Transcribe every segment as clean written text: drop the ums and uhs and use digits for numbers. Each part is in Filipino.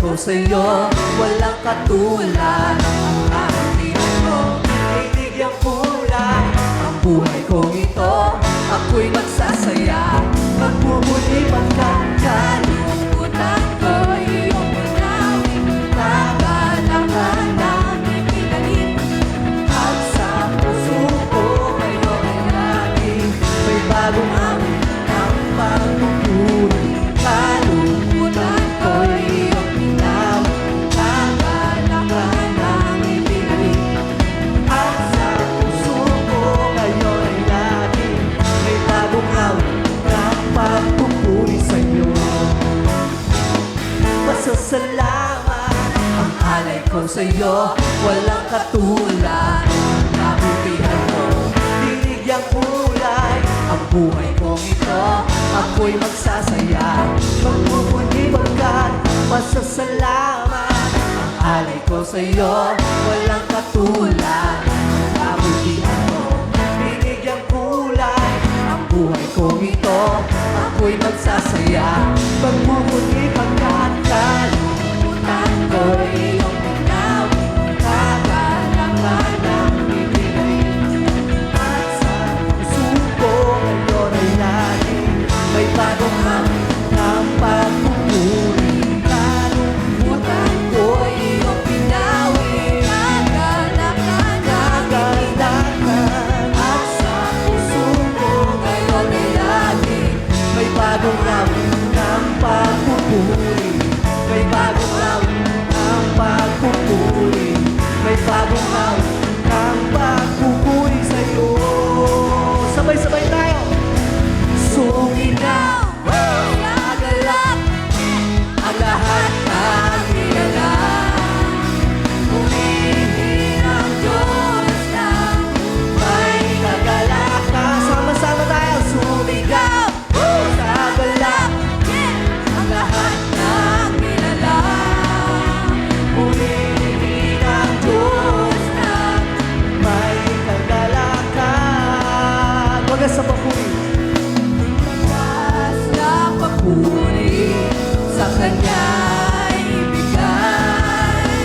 ko sa'yo, walang katulad. Ang aking mo, binigyang kulay. Ang buhay kong ito, ako'y magsasaya. Magmumuli magkakalimutan ko, iyong pinawin. Kagalakan namin pinalit. At sa puso ko ngayon ay laging may bagong amin ng pagpupuri. Kalungkutan ko, iyong pinawin. Kagalakan namin pinalit. At sa puso ko ngayon ay laging may bagong amin ng pagpupuri sa'yo. Masasalamat ang alay ko sa'yo, walang katulad. Kabutihan mo, binigyang kulay. Ang buhay kong ito, ako'y magsasaya. Magmumuni bagkat masasalamat. Ang alay ko sa'yo, walang katulad. Kabutihan mo, binigyang kulay. Ang buhay kong ito, ako'y magsasaya. Magmumuni bagkat kalimutan ko, iyong pinawin. Kagalakan ng bibigay. At sa puso ko ngayon ay laging may bagong amin ng pagpupuri. Kalungkutan ko, iyong pinawin. Kagalakan. At sa puso ko ngayon ay laging may bagong amin ng pagpupuri. May bagong amin ng pagpupuri. May bagong amin ng pagpupuri sa'yo. Sabay-sabay tayo. Suminaw, nagalak ang lahat ng nilalang. Pumili ng Diyos na may kagalakan. Sama-sama tayo. Sumigaw, nagalak ang lahat ng nilalang. Pumili ng Diyos na may kagalakan. Wagas sa papuri. Wagas na papuri sa Kanya'y ibigay.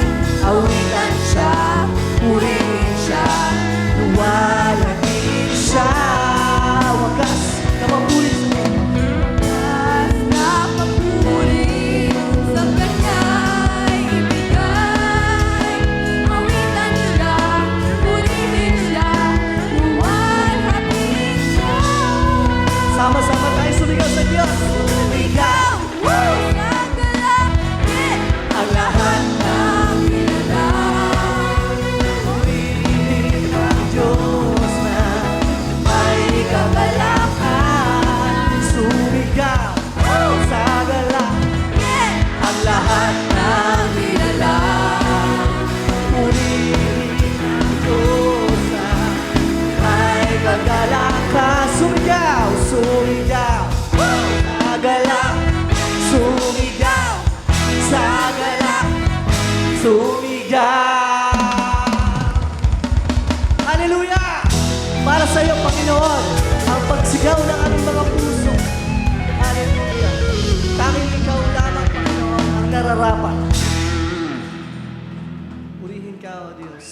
Awitan siya, purihin siya, luwalhagin siya. Wagas na papuri sa Wagas na papuri sa Kanya'y ibigay. Awitan siya, purihin siya, luwalhagin siya. Sama-sama tayo sumigaw sa Diyos. Sumigaw, nagalakit ang lahat ng nilalang. Purihin ang Diyos na may kagalakan. Sumigaw, sa galak ang lahat ng nilalang. Purihin ang Diyos na may kagalakan. Sumigaw, sumigaw, sa galak. Sumigaw, sa galak. Sumigaw. Hallelujah! Para sa iyo, Panginoon, ang pagsigaw ng aming mga puso. Hallelujah! Tanging ikaw lamang, Panginoon, ang nararapat. Purihin ka, O Diyos.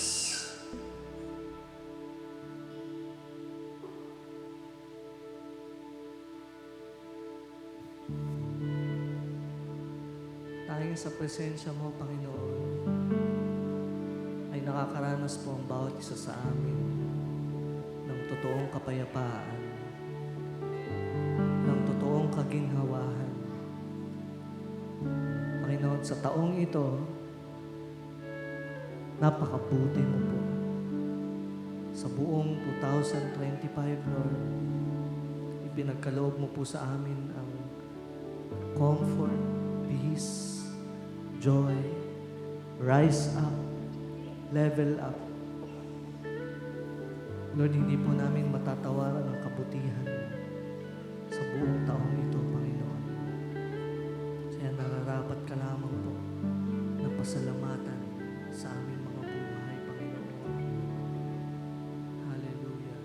Tanging sa presensya mo, Panginoon, ay nakakaranas po ang bawat isa sa amin ng totoong kapayapaan, ng totoong kaginhawahan. Panginoon, sa taong ito, napakabuti mo po. Sa buong 2025, Lord, ipinagkaloob mo po sa amin ang comfort, peace, joy, rise up, level up. Lord, hindi po namin matatawaran ang kabutihan sa buong taong ito, Panginoon. Kaya nararapat ka lamang po na pasalamatan sa aming mga buhay, Panginoon. Hallelujah.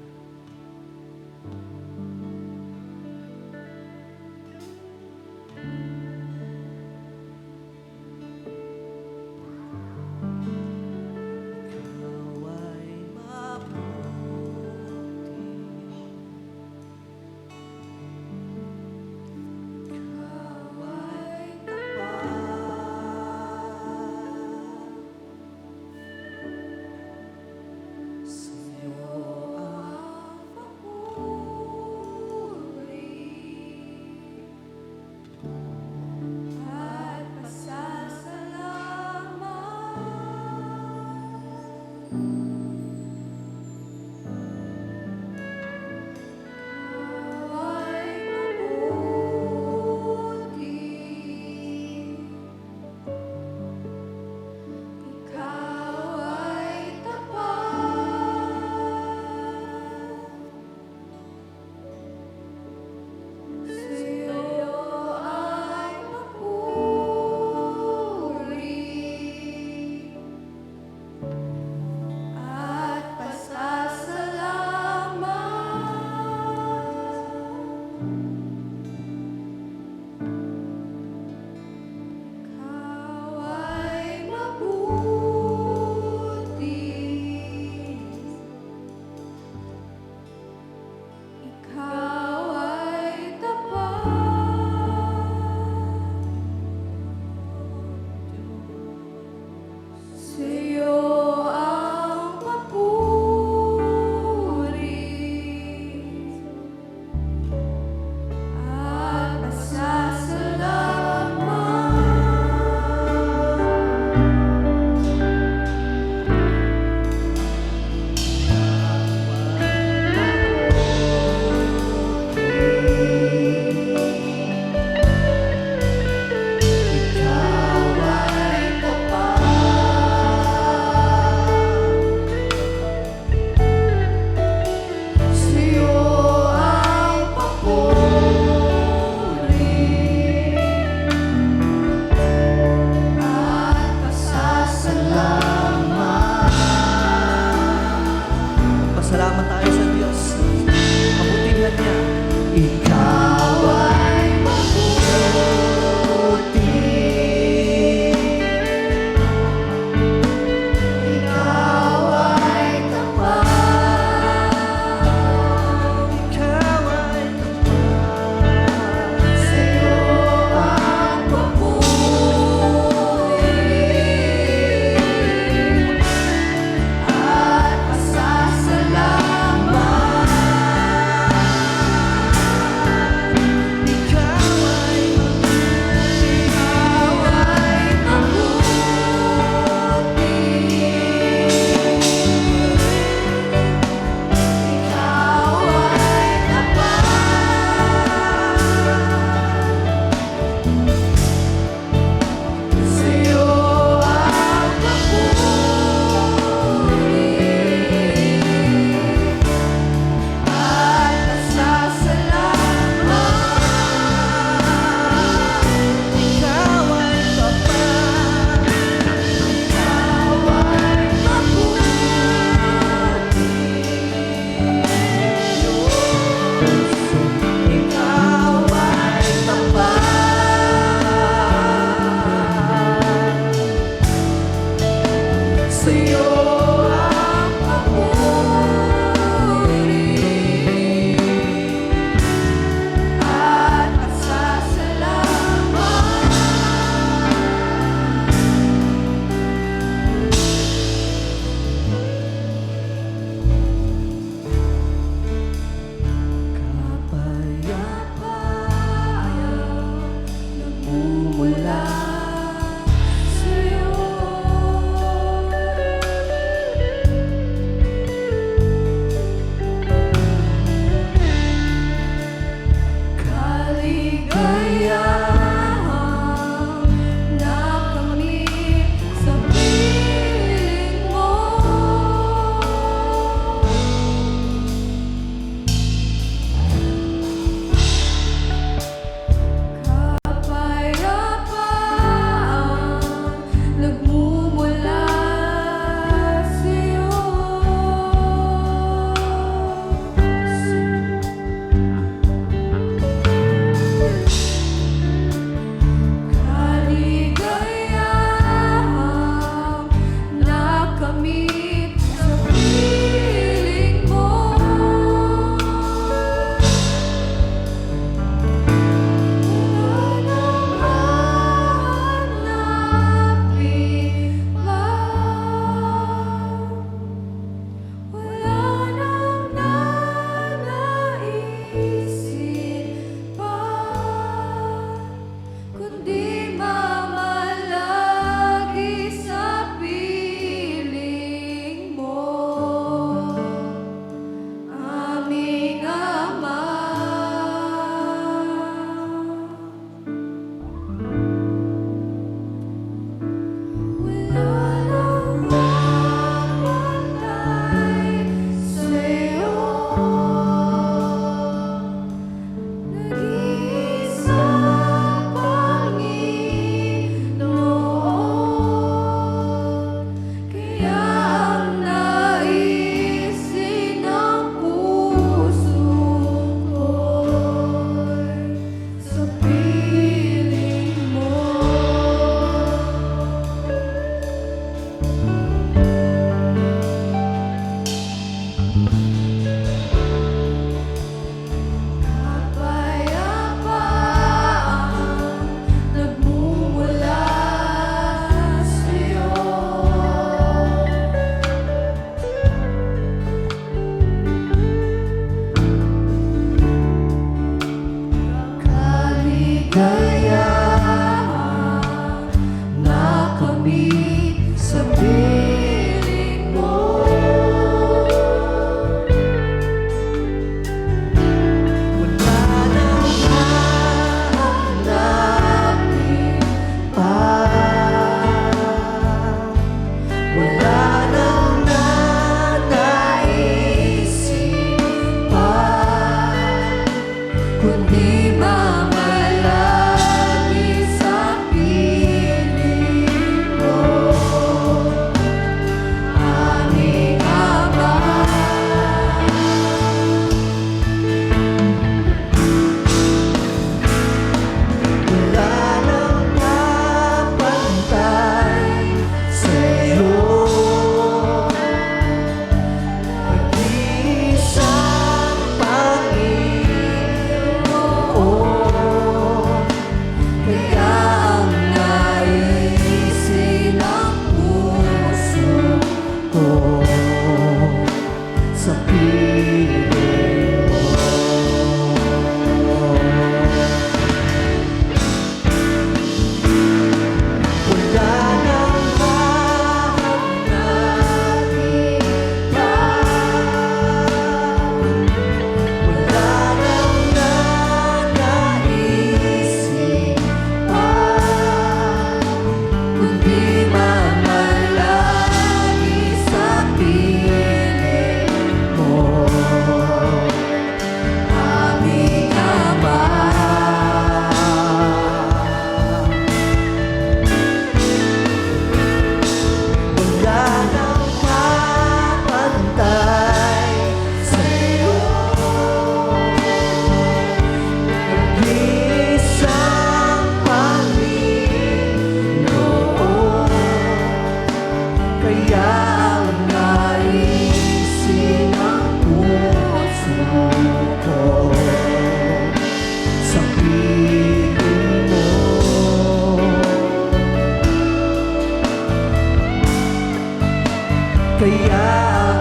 Kaya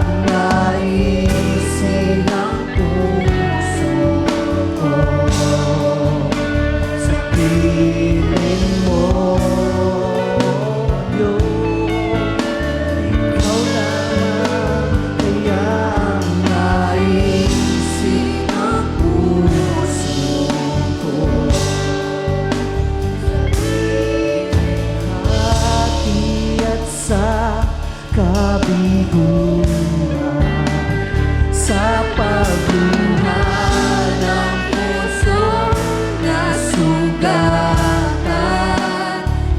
ang naisin ng puso ko sa piling mo, Diyos, ikaw lang. Kaya ang naisin ng puso ko hati at sa kabiguan, sa pagluha ng puso na sugatan,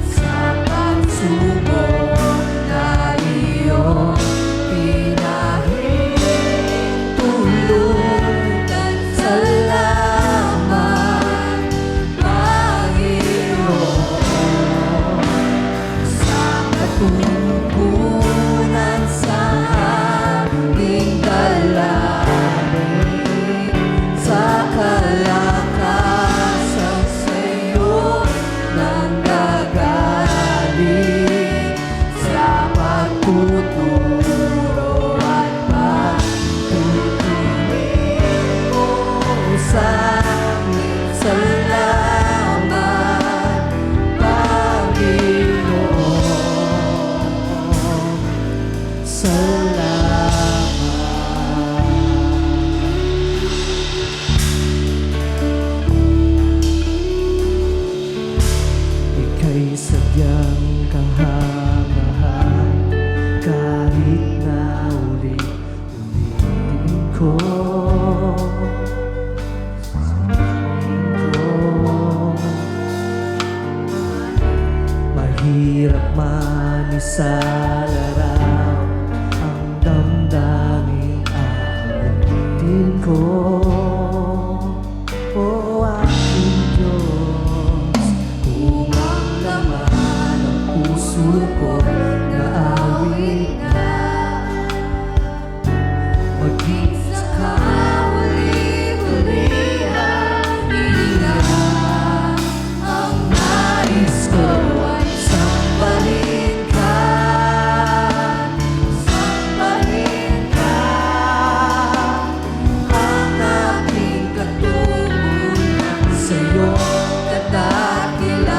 sa pagsubok na iyong pinahintulutan. Salamat, Panginoon, sa katutunan sa aking dalangin, sa kalakasan sa'yo nanggagaling, sa pagtuturo at pagtitinig mo sa amin. Salamat, Panginoon. Salamat. Ika'y sadyang kahangahan, kahit na ulit-ulitin ko. Sasabihin ko, mahirap man isalaraw ang damdaming aawitin ko. O aking Diyos, kung ang laman ng puso ko na awit na, maging sa kahuli-hulihan, ang nais ko ay sambahin ka, sambahin ka. Ang aking katunguhan sa'yo kadakilagan,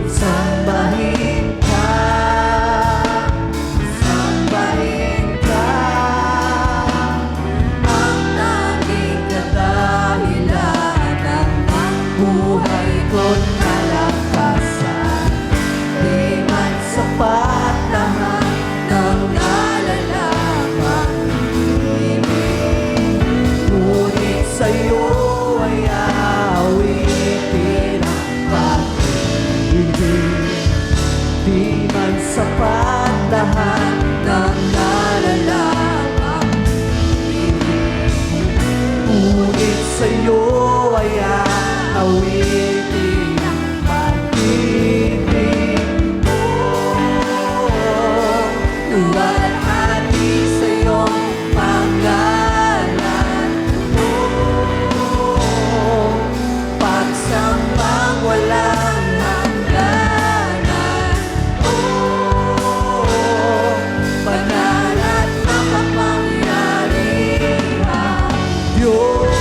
sambahin ka, sambahin ka. Ang naging kadahilanan ng buhay ko't kalakasan, di man sapat lahat ng nalalamang ibig, ngunit sa'yo ay aawitin ang pag-ibig. Di man sapat lahat ng nalalamang ibig, ngunit sa'yo ay aawitin ang pag-ibig mo. Luwalhati sa iyong pangalan mo, pagsambang walang hangganan. Banal at makapangyarihan, Diyos.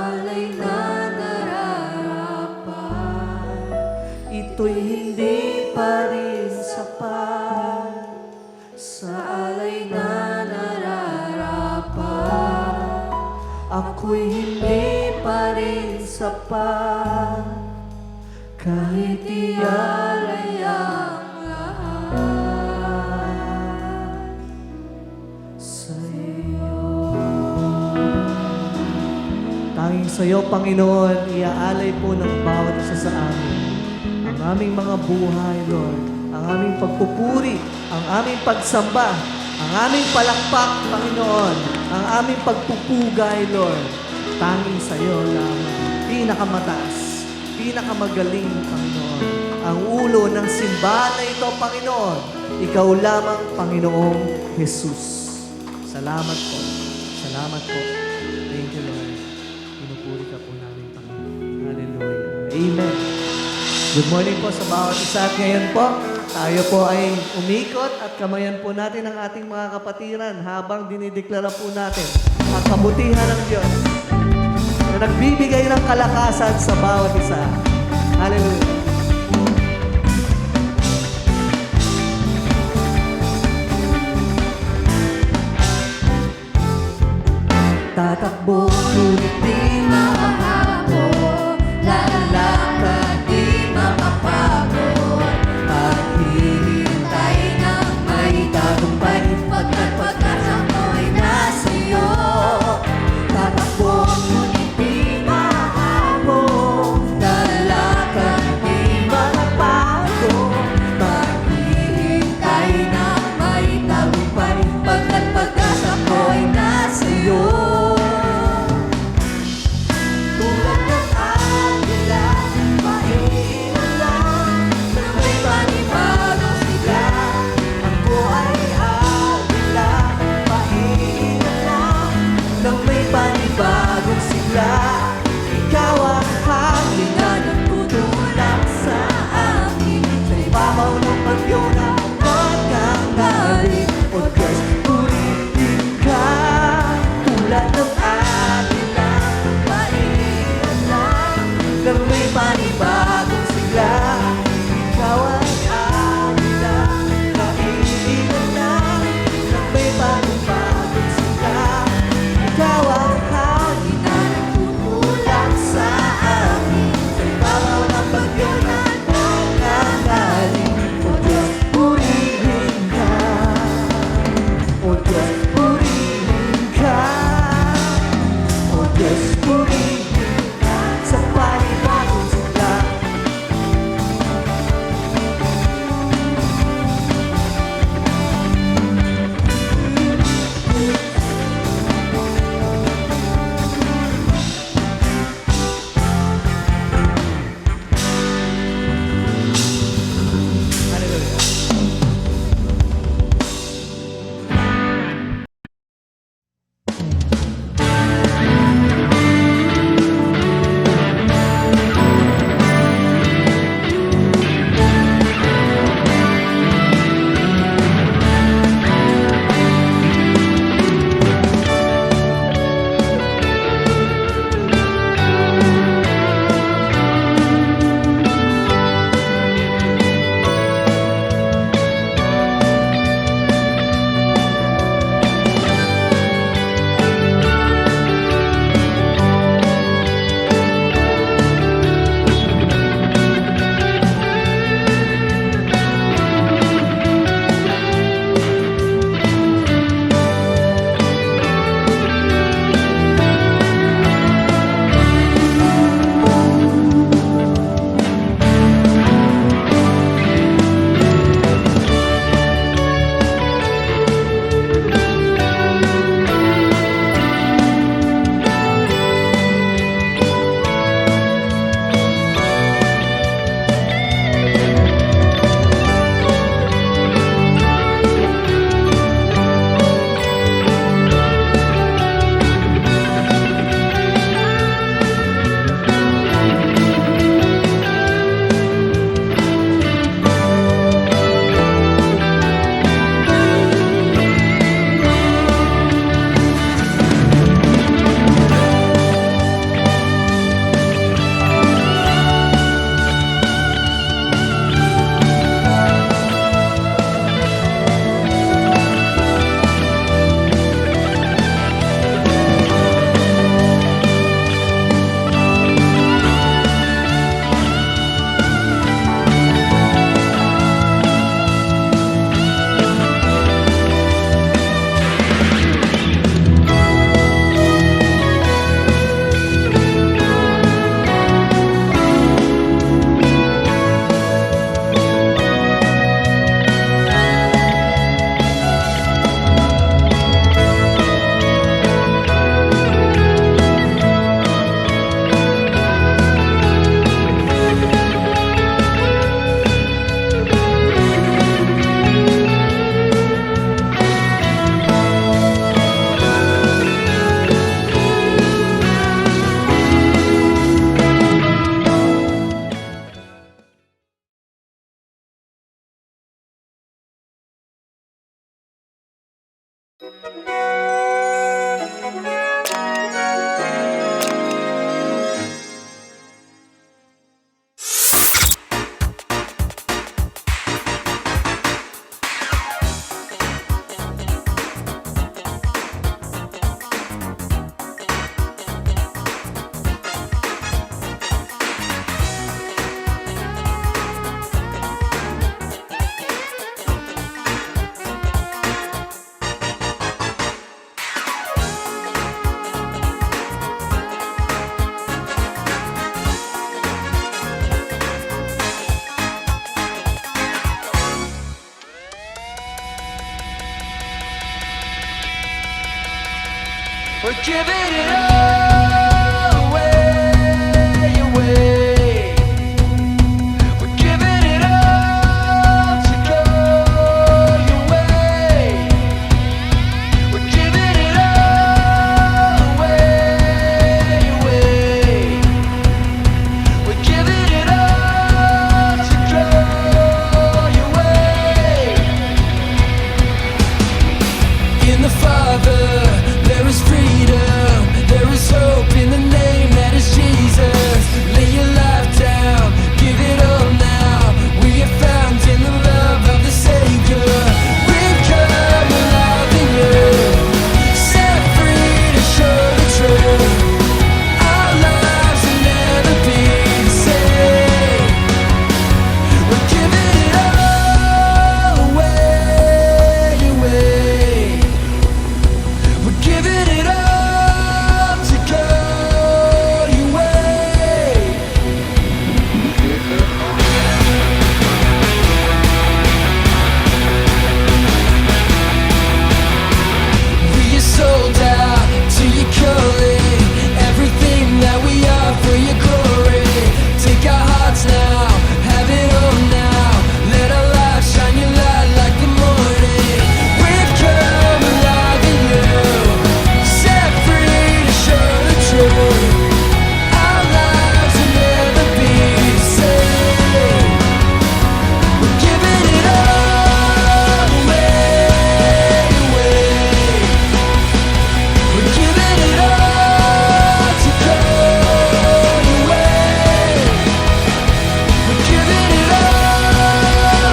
alay na nararapat, ito'y hindi pa rin sapat. Sa alay na nararapat, ako'y hindi pa rin sapat. Kahit ialay ang lahat sa iyo. Tanging sa iyo, Panginoon, iaalay po ng bawat isa sa amin ang aming mga buhay, Lord, ang aming pagpupuri, ang aming pagsamba, ang aming palakpak, Panginoon, ang aming pagpupugay, Lord. Tanging sa iyo lamang, pinakamataas, pinakamagaling, Panginoon. Ang ulo ng simbahan na ito, Panginoon, ikaw lamang, Panginoong Jesus. Salamat po. Salamat po. Thank you, Lord. Pinupuri ka po namin, Panginoon. Hallelujah. Amen. Good morning po sa bawat isa. At ngayon po, tayo po ay umikot at kamayan po natin ang ating mga kapatiran habang dinideklara po natin ang kabutihan ng Diyos na nagbibigay ng kalakasan sa bawat isa. Hallelujah. Tatakbo, ngunit di mahahabol, lalakad, di makapagod, paghihintay ng may tagumpay, pagkat pag-asa mo'y nasa iyo. Tatakbo, ngunit di mahahabol, lalakad, di makapagod, paghihintay ng may tagumpay, pagkat pag-asa mo'y nasa iyo. Panibagong sigla, ikaw ang hangin na nagtutulak sa amin. Sa ibabaw ng bagyo na magkanggaling, o Diyos, purihin ka. Tulad ng atin na maingat lang, nang may panibagong sigla, ikaw ang hangin na maingat lang, nang may panibagong sigla, ikaw ang hangin na nagtutulak We're giving it all away, away. We're giving it all to go your way. We're giving it all away, away. We're giving it all to go your way. In the Father, there is freedom, there is hope in the name that is Jesus. Lay your life down, give it all now. We are found in the love of the Savior. We've come alive in you, set free to show the truth. Our lives will never be the same. We're giving it all away, away. We're giving it all to go your way. We are sold out to your calling. Everything that we are for your glory. Take our hearts now, have it all now. Let our light shine your light like the morning. We've come alive in you, set free to show the truth. Our lives will never be the same. We're giving it all away, away. We're giving it all to go your way. We're giving it all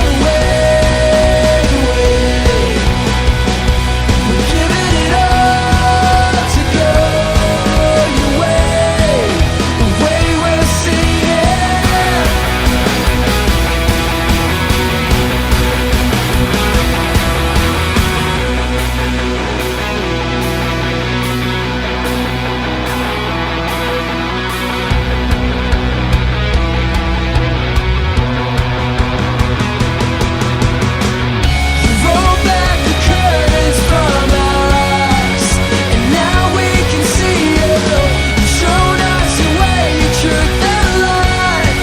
away, away. We're giving it all to go your way. The way we're singing. Roll back the curtains from our eyes, and now we can see you. You've shown us your way, your truth and life.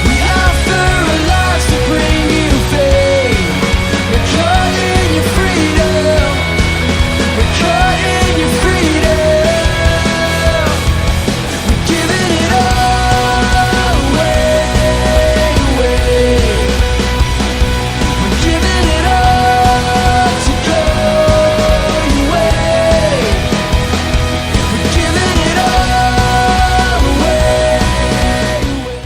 We offer our lives to bring you faith. We're caught in your freedom. We're caught in your freedom. We're giving it all away, away. We're giving it all to go your way. We're giving it all away, away.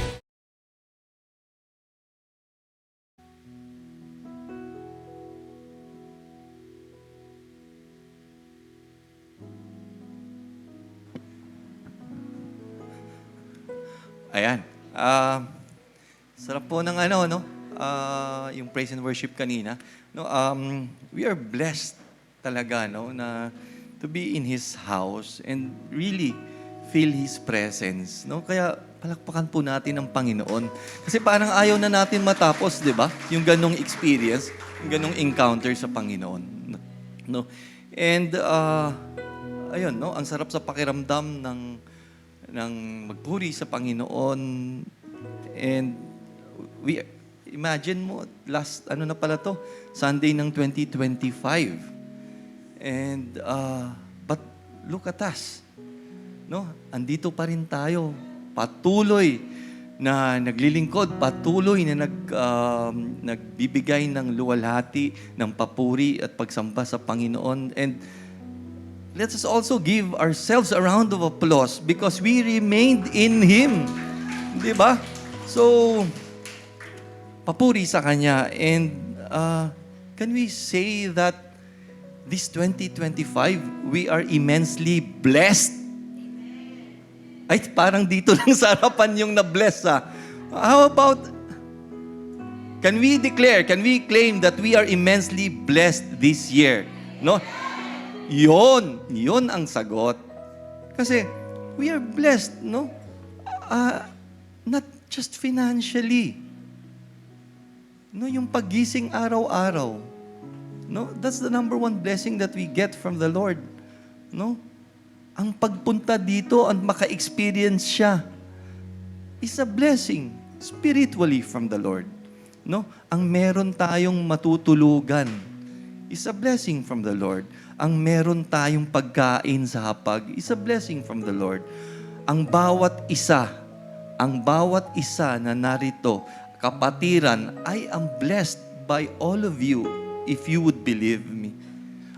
Ayan. Sarap po ng no? Yung praise and worship kanina. No, we are blessed talaga, no? Na to be in His house and really feel His presence, no? Kaya palakpakan po natin ang Panginoon. Kasi parang ayaw na natin matapos, di ba? Yung ganong experience, yung ganong encounter sa Panginoon. No? And, ayun, no? Ang sarap sa pakiramdam ng magpuri sa Panginoon. And we imagine mo last na pala to, Sunday ng 2025. And but look at us. No? Andito pa rin tayo. Patuloy na naglilingkod, patuloy na nagbibigay ng luwalhati, ng papuri at pagsamba sa Panginoon. And let us also give ourselves a round of applause because we remained in Him. Di ba? So, papuri sa Kanya. And can we say that this 2025, we are immensely blessed? Ay, parang dito lang sa harapan yung na-bless, ha? How about, can we declare, can we claim that we are immensely blessed this year? No? Yun ang sagot. Kasi, we are blessed, no? Not just financially. No, yung pagising araw-araw. No? That's the number one blessing that we get from the Lord. No? Ang pagpunta dito at maka-experience siya is a blessing spiritually from the Lord. No? Ang meron tayong matutulugan is a blessing from the Lord. Ang meron tayong pagkain sa hapag is a blessing from the Lord. Ang bawat isa na narito, kapatiran, I am blessed by all of you if you would believe me.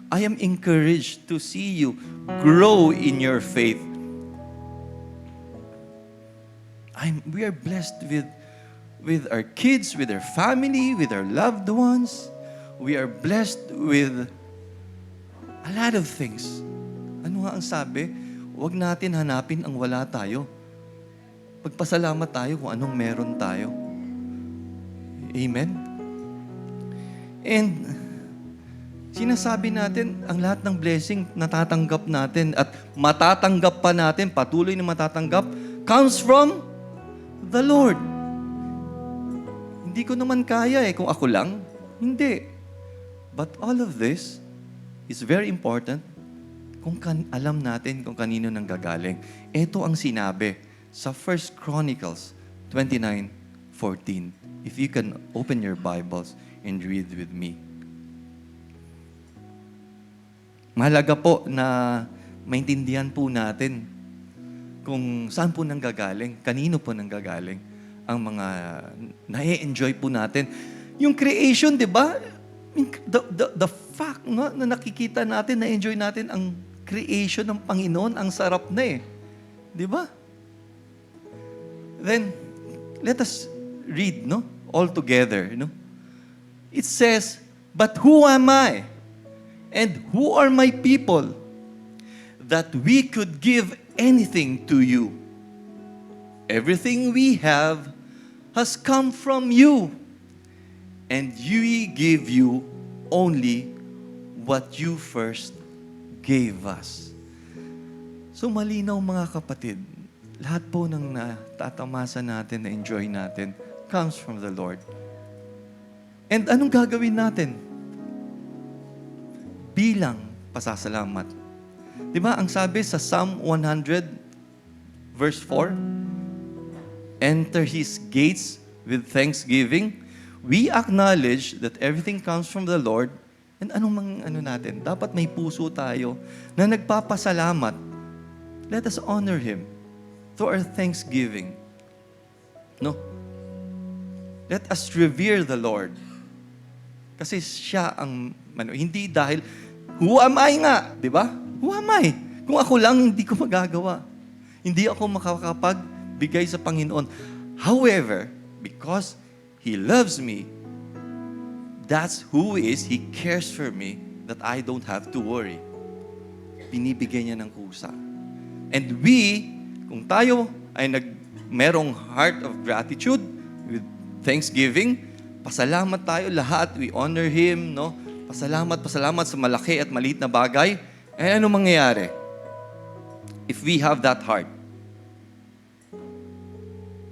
I am encouraged to see you grow in your faith. We are blessed with our kids, with our family, with our loved ones. We are blessed with a lot of things. Ano nga ang sabi? Huwag natin hanapin ang wala tayo. Pagpasalamat tayo kung anong meron tayo. Amen? And sinasabi natin, ang lahat ng blessing natatanggap natin at matatanggap pa natin, patuloy na matatanggap, comes from the Lord. Hindi ko naman kaya kung ako lang. Hindi. But all of this is very important kung alam natin kung kanino nang gagaling. Ito ang sinabi sa 1 Chronicles 29:14. If you can open your Bibles and read with me. Mahalaga po na maintindihan po natin kung saan po nanggagaling, kanino po nanggagaling ang mga na-enjoy po natin. Yung creation, di ba? The fact no, na nakikita natin, na-enjoy natin ang creation ng Panginoon, ang sarap na eh. Di ba? Then, let us read, no? All together, no? It says, "But who am I? And who are my people that we could give anything to you? Everything we have has come from you, and we give you only what you first gave us." So malinaw mga kapatid, lahat po ng natatamasa natin, na-enjoy natin, comes from the Lord. And anong gagawin natin? Bilang pasasalamat. Di ba, ang sabi sa Psalm 100, verse 4, "Enter His gates with thanksgiving. We acknowledge that everything comes from the Lord." And anong natin? Dapat may puso tayo na nagpapasalamat. Let us honor Him through our thanksgiving. No? Let us revere the Lord. Kasi siya ang, hindi dahil, who am I nga? Di ba? Who am I? Kung ako lang, hindi ko magagawa. Hindi ako makakapagbigay sa Panginoon. However, because He loves me, that's who is, He cares for me, that I don't have to worry. Binibigay niya ng kusa. And we, kung tayo ay merong heart of gratitude, with thanksgiving, pasalamat tayo lahat, we honor Him, no? Pasalamat sa malaki at maliit na bagay. Eh, ano mangyayari? If we have that heart,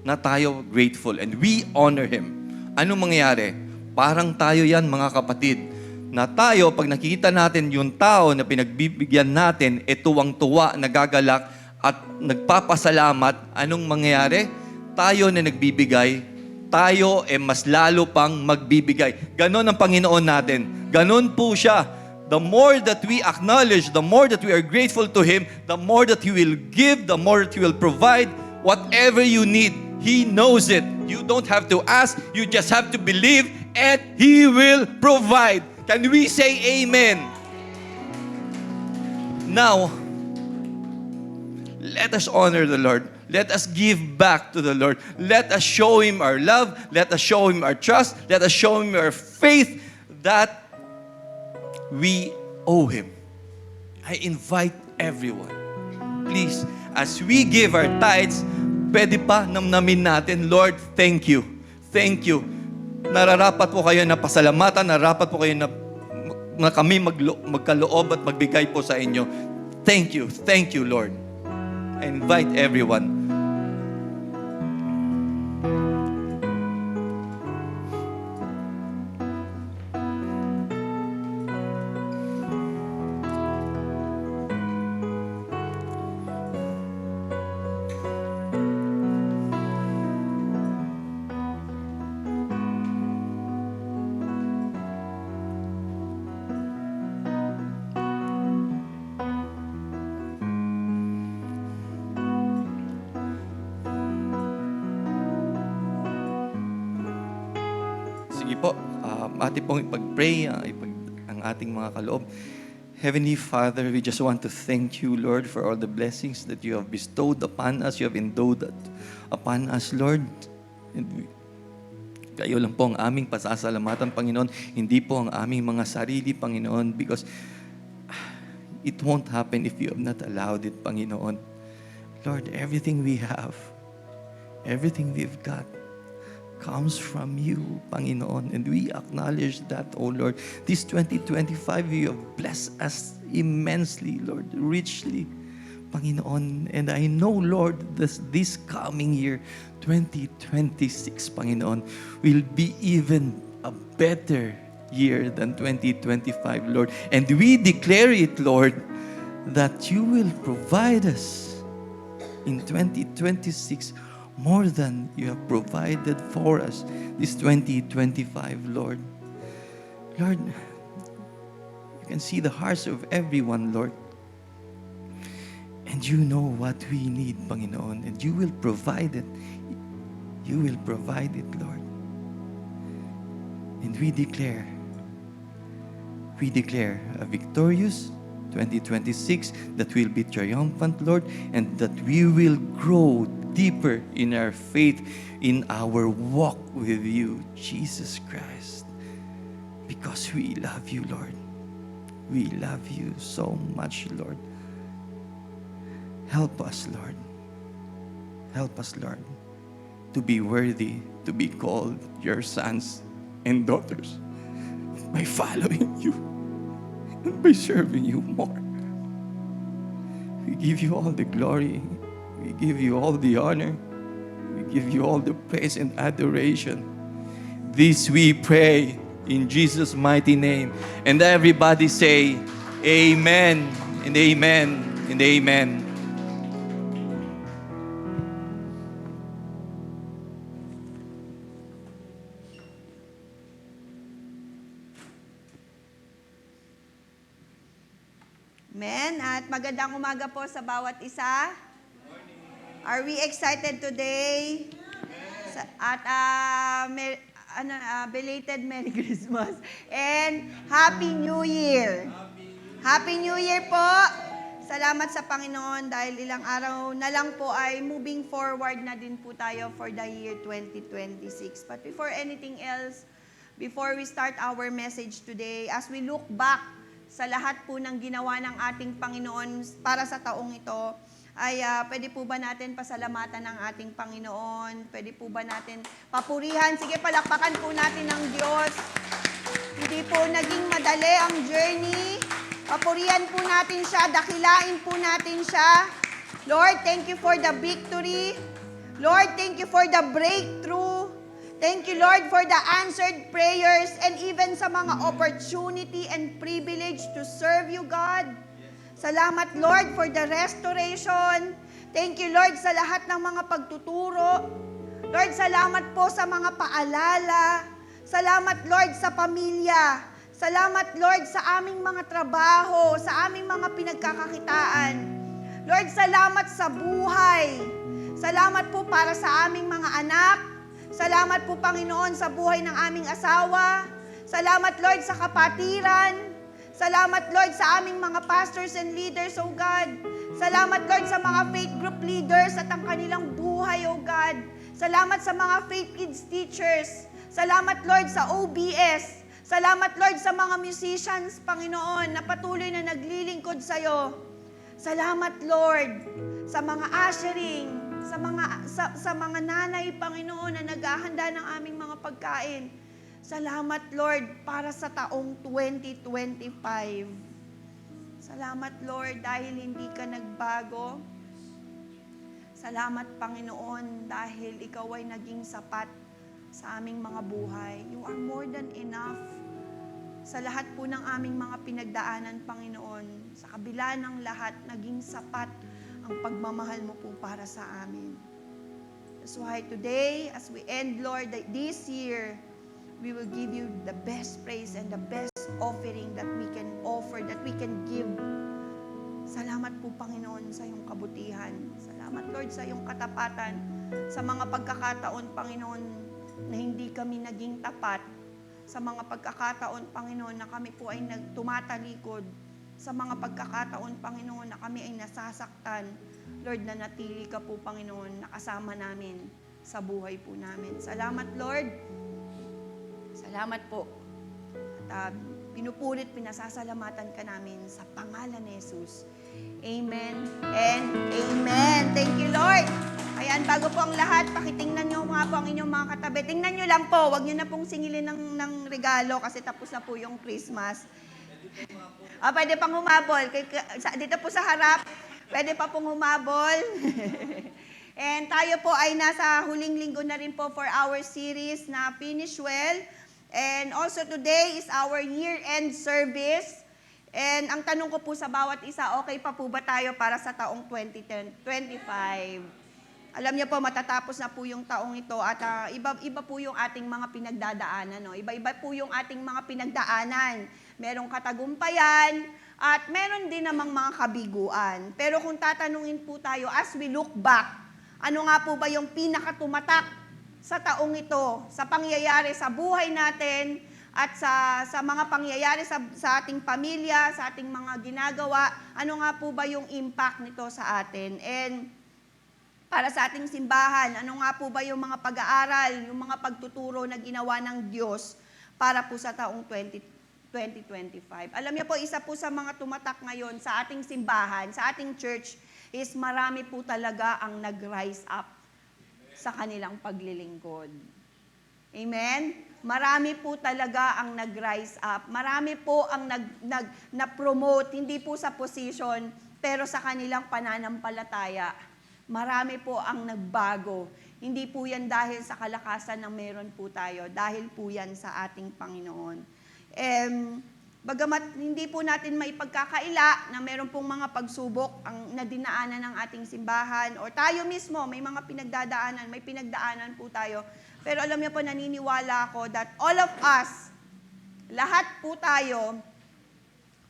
na tayo grateful and we honor Him, ano mangyayari? Parang tayo yan, mga kapatid, na tayo, pag nakikita natin yung tao na pinagbibigyan natin, tuwang-tuwa, nagagalak, at nagpapasalamat, anong mangyayari? Tayo na nagbibigay, tayo mas lalo pang magbibigay. Ganon ang Panginoon natin. Ganon po siya. The more that we acknowledge, the more that we are grateful to Him, the more that He will give, the more that He will provide whatever you need. He knows it. You don't have to ask. You just have to believe and He will provide. Can we say amen? Now, let us honor the Lord. Let us give back to the Lord. Let us show Him our love. Let us show Him our trust. Let us show Him our faith that we owe Him. I invite everyone, please, as we give our tithes, pwede pa namnamin natin, Lord, thank you. Thank you. Nararapat po kayo na pasalamatan. Nararapat po kayo na kami magkaloob at magbigay po sa inyo. Thank you. Thank you, Lord. I invite everyone. Sige po, ate pong ipag-pray ang ating mga kaloob. Heavenly Father, we just want to thank you, Lord, for all the blessings that you have bestowed upon us, you have endowed upon us, Lord. And kayo lang po ang aming pasasalamatan, Panginoon. Hindi po ang aming mga sarili, Panginoon, because it won't happen if you have not allowed it, Panginoon. Lord, everything we have, everything we've got, comes from you, Panginoon. And we acknowledge that, oh Lord. This 2025, you have blessed us immensely, Lord, richly, Panginoon. And I know, Lord, this coming year, 2026, Panginoon, will be even a better year than 2025, Lord. And we declare it, Lord, that you will provide us in 2026 more than you have provided for us this 2025, Lord. Lord, you can see the hearts of everyone, Lord. And you know what we need, Panginoon, and you will provide it. You will provide it, Lord. And we declare a victorious 2026 that will be triumphant, Lord, and that we will grow deeper in our faith, in our walk with you, Jesus Christ. Because we love you, Lord. We love you so much, Lord. Help us, Lord. Help us, Lord, to be worthy to be called your sons and daughters by following you and by serving you more. We give you all the glory. We give you all the honor. We give you all the praise and adoration. This we pray in Jesus' mighty name. And everybody say, Amen and Amen and Amen. Amen. At magandang umaga po sa bawat isa. Are we excited today? Belated Merry Christmas and Happy New Year. Happy New Year po. Salamat sa Panginoon dahil ilang araw na lang po ay moving forward na din po tayo for the year 2026. But before anything else, before we start our message today, as we look back sa lahat po ng ginawa ng ating Panginoon para sa taong ito, ay pwede po ba natin pasalamatan ng ating Panginoon? Pwede po ba natin papurihan? Sige, palakpakan po natin ng Diyos. Hindi po naging madali ang journey. Papurihan po natin siya, dakilain po natin siya. Lord, thank you for the victory. Lord, thank you for the breakthrough. Thank you, Lord, for the answered prayers and even sa mga opportunity and privilege to serve you, God. Salamat, Lord, for the restoration. Thank you, Lord, sa lahat ng mga pagtuturo. Lord, salamat po sa mga paalala. Salamat, Lord, sa pamilya. Salamat, Lord, sa aming mga trabaho, sa aming mga pinagkakakitaan. Lord, salamat sa buhay. Salamat po para sa aming mga anak. Salamat po, Panginoon, sa buhay ng aming asawa. Salamat, Lord, sa kapatiran. Salamat, Lord, sa aming mga pastors and leaders, oh God. Salamat, Lord, sa mga faith group leaders at ang kanilang buhay, oh God. Salamat sa mga faith kids teachers. Salamat, Lord, sa OBS. Salamat, Lord, sa mga musicians, Panginoon, na patuloy na naglilingkod sa'yo. Salamat, Lord, sa mga ushering, sa mga nanay, Panginoon, na naghahanda ng aming mga pagkain. Salamat, Lord, para sa taong 2025. Salamat, Lord, dahil hindi ka nagbago. Salamat, Panginoon, dahil ikaw ay naging sapat sa aming mga buhay. You are more than enough sa lahat po ng aming mga pinagdaanan, Panginoon. Sa kabila ng lahat, naging sapat ang pagmamahal mo po para sa amin. That's why today, as we end, Lord, this year, we will give you the best praise and the best offering that we can offer, that we can give. Salamat po, Panginoon, sa iyong kabutihan. Salamat, Lord, sa iyong katapatan. Sa mga pagkakataon, Panginoon, na hindi kami naging tapat. sa mga pagkakataon, Panginoon, na kami po ay nagtumatalikod, sa mga pagkakataon, Panginoon, na kami ay nasasaktan. Lord, nanatili ka po, Panginoon, nakasama namin sa buhay po namin. Salamat, Lord. Salamat po. At pinupulit, pinasasalamatan ka namin sa pangalan ni Jesus. Amen and amen. Thank you, Lord. Ayan, bago po ang lahat, pakitingnan nyo nga po ang inyong mga katabi. Tingnan nyo lang po, wag nyo na pong singilin ng regalo kasi tapos na po yung Christmas. Pwede pang humabol. Dito po sa harap, pwede pa pong humabol. And tayo po ay nasa huling linggo na rin po for our series na Finish Well. And also today is our year-end service. And ang tanong ko po sa bawat isa, okay pa po ba tayo para sa taong 2025? Alam niyo po, matatapos na po yung taong ito at iba po yung ating mga pinagdadaanan. No? Iba-iba po yung ating mga pinagdaanan. Merong katagumpayan at meron din namang mga kabiguan. Pero kung tatanungin po tayo, as we look back, ano nga po ba yung pinakatumatak sa taong ito, sa pangyayari sa buhay natin at sa mga pangyayari sa ating pamilya, sa ating mga ginagawa, ano nga po ba yung impact nito sa atin? And para sa ating simbahan, ano nga po ba yung mga pag-aaral, yung mga pagtuturo na ginawa ng Diyos para po sa taong 2025? Alam niyo po, isa po sa mga tumatak ngayon sa ating simbahan, sa ating church, is marami po talaga ang nag-rise up sa kanilang paglilingkod. Amen? Marami po talaga ang nag-rise up. Marami po ang na-promote, hindi po sa position, pero sa kanilang pananampalataya. Marami po ang nagbago. Hindi po yan dahil sa kalakasan na meron po tayo, dahil po yan sa ating Panginoon. Bagamat hindi po natin maipagkakaila na meron pong mga pagsubok ang nadinaanan ng ating simbahan o tayo mismo, may mga pinagdadaanan, may pinagdaanan po tayo. Pero alam niyo po, naniniwala ako that all of us, lahat po tayo,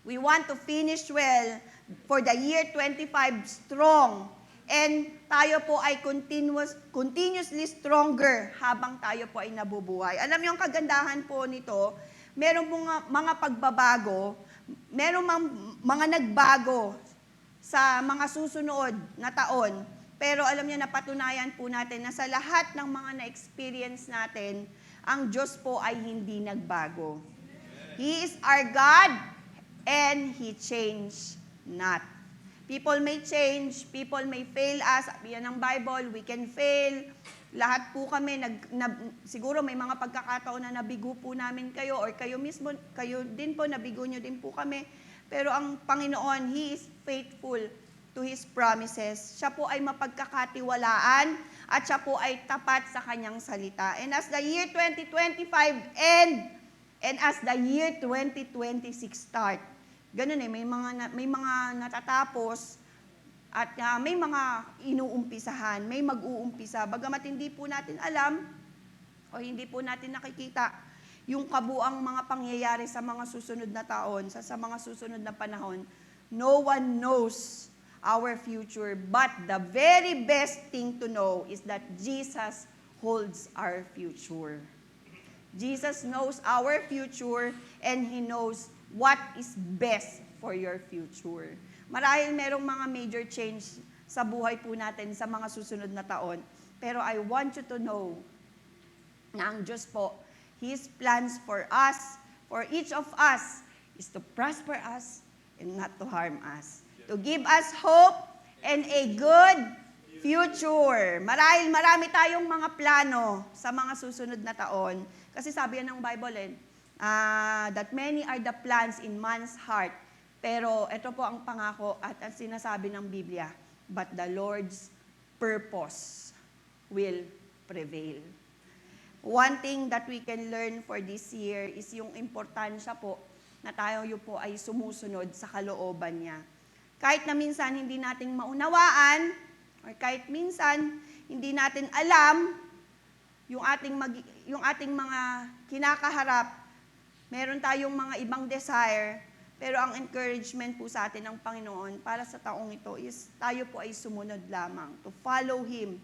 we want to finish well for the year 25 strong. And tayo po ay continuously stronger habang tayo po ay nabubuhay. Alam niyo ang kagandahan po nito, meron pong mga pagbabago, meron mga nagbago sa mga susunod na taon. Pero alam niyo, napatunayan po natin na sa lahat ng mga na-experience natin, ang Diyos po ay hindi nagbago. He is our God and He changed not. People may change, people may fail us. Yan ang Bible, we can fail. Lahat po kami, siguro may mga pagkakataon na nabigo po namin kayo or kayo mismo, kayo din po, nabigo nyo din po kami. Pero ang Panginoon, He is faithful to His promises. Siya po ay mapagkakatiwalaan at siya po ay tapat sa kanyang salita. And as the year 2025 end, and as the year 2026 start, ganun may mga natatapos, at may mga inuumpisahan, may mag-uumpisa. Bagamat hindi po natin alam o hindi po natin nakikita yung kabuang mga pangyayari sa mga susunod na taon, sa mga susunod na panahon, no one knows our future. But the very best thing to know is that Jesus holds our future. Jesus knows our future and He knows what is best for your future. Marahil merong mga major change sa buhay po natin sa mga susunod na taon. Pero I want you to know na ang Diyos po, His plans for us, for each of us, is to prosper us and not to harm us. To give us hope and a good future. Marahil marami tayong mga plano sa mga susunod na taon. Kasi sabi yan ng Bible, that many are the plans in man's heart. Pero ito po ang pangako at ang sinasabi ng Biblia, but the Lord's purpose will prevail. One thing that we can learn for this year is yung importansya po na tayo po ay sumusunod sa kalooban niya. Kahit na minsan hindi natin maunawaan, or kahit minsan hindi natin alam yung ating mga kinakaharap, meron tayong mga ibang desire, pero ang encouragement po sa atin ng Panginoon para sa taong ito is tayo po ay sumunod lamang, to follow Him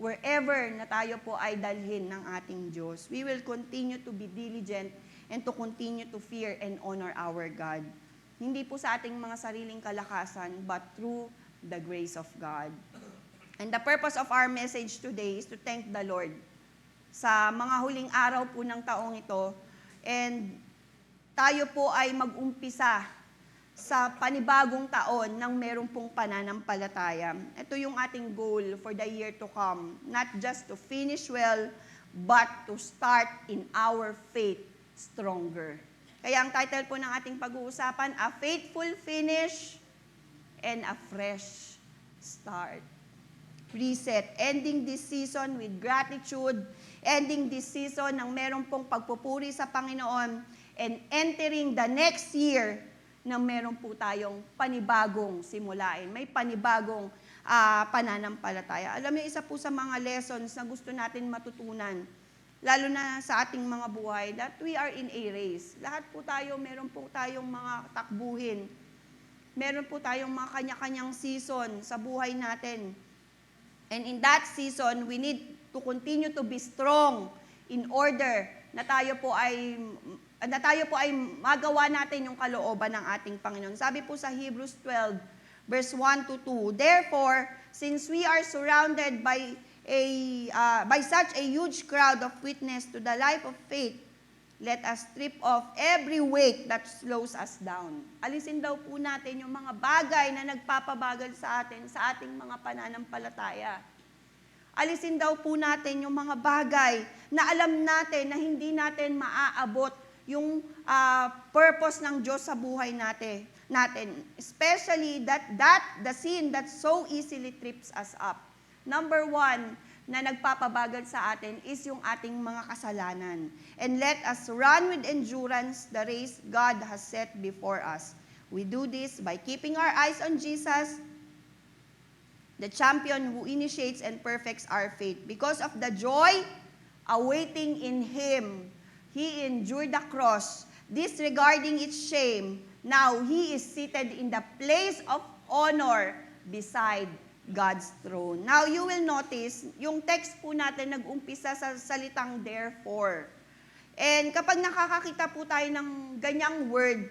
wherever na tayo po ay dalhin ng ating Diyos. We will continue to be diligent and to continue to fear and honor our God. Hindi po sa ating mga sariling kalakasan, but through the grace of God. And the purpose of our message today is to thank the Lord sa mga huling araw po ng taong ito. And tayo po ay mag-umpisa sa panibagong taon ng meron pong pananampalataya. Ito yung ating goal for the year to come. Not just to finish well, but to start in our faith stronger. Kaya ang title po ng ating pag-uusapan, A Faithful Finish and a Fresh Start. Reset. Ending this season with gratitude. Ending this season ng meron pong pagpupuri sa Panginoon. And entering the next year na meron po tayong panibagong simulain. May panibagong pananampalataya. Alam niyo, isa po sa mga lessons na gusto natin matutunan, lalo na sa ating mga buhay, that we are in a race. Lahat po tayo, meron po tayong mga takbuhin. Meron po tayong mga kanya-kanyang season sa buhay natin. And in that season, we need to continue to be strong in order na tayo po ay magawa natin yung kalooban ng ating Panginoon. Sabi po sa Hebrews 12, verse 1 to 2, therefore, since we are surrounded by such a huge crowd of witness to the life of faith, let us strip off every weight that slows us down. Alisin daw po natin yung mga bagay na nagpapabagal sa atin, sa ating mga pananampalataya. Alisin daw po natin yung mga bagay na alam natin na hindi natin maaabot yung purpose ng Diyos sa buhay natin. Especially the sin that so easily trips us up. Number one, na nagpapabagal sa atin is yung ating mga kasalanan. And let us run with endurance the race God has set before us. We do this by keeping our eyes on Jesus, the champion who initiates and perfects our faith. Because of the joy awaiting in Him, He endured the cross, disregarding its shame. Now He is seated in the place of honor beside God's throne. Now, you will notice, yung text po natin nag-umpisa sa salitang therefore. And kapag nakakakita po tayo ng ganyang word,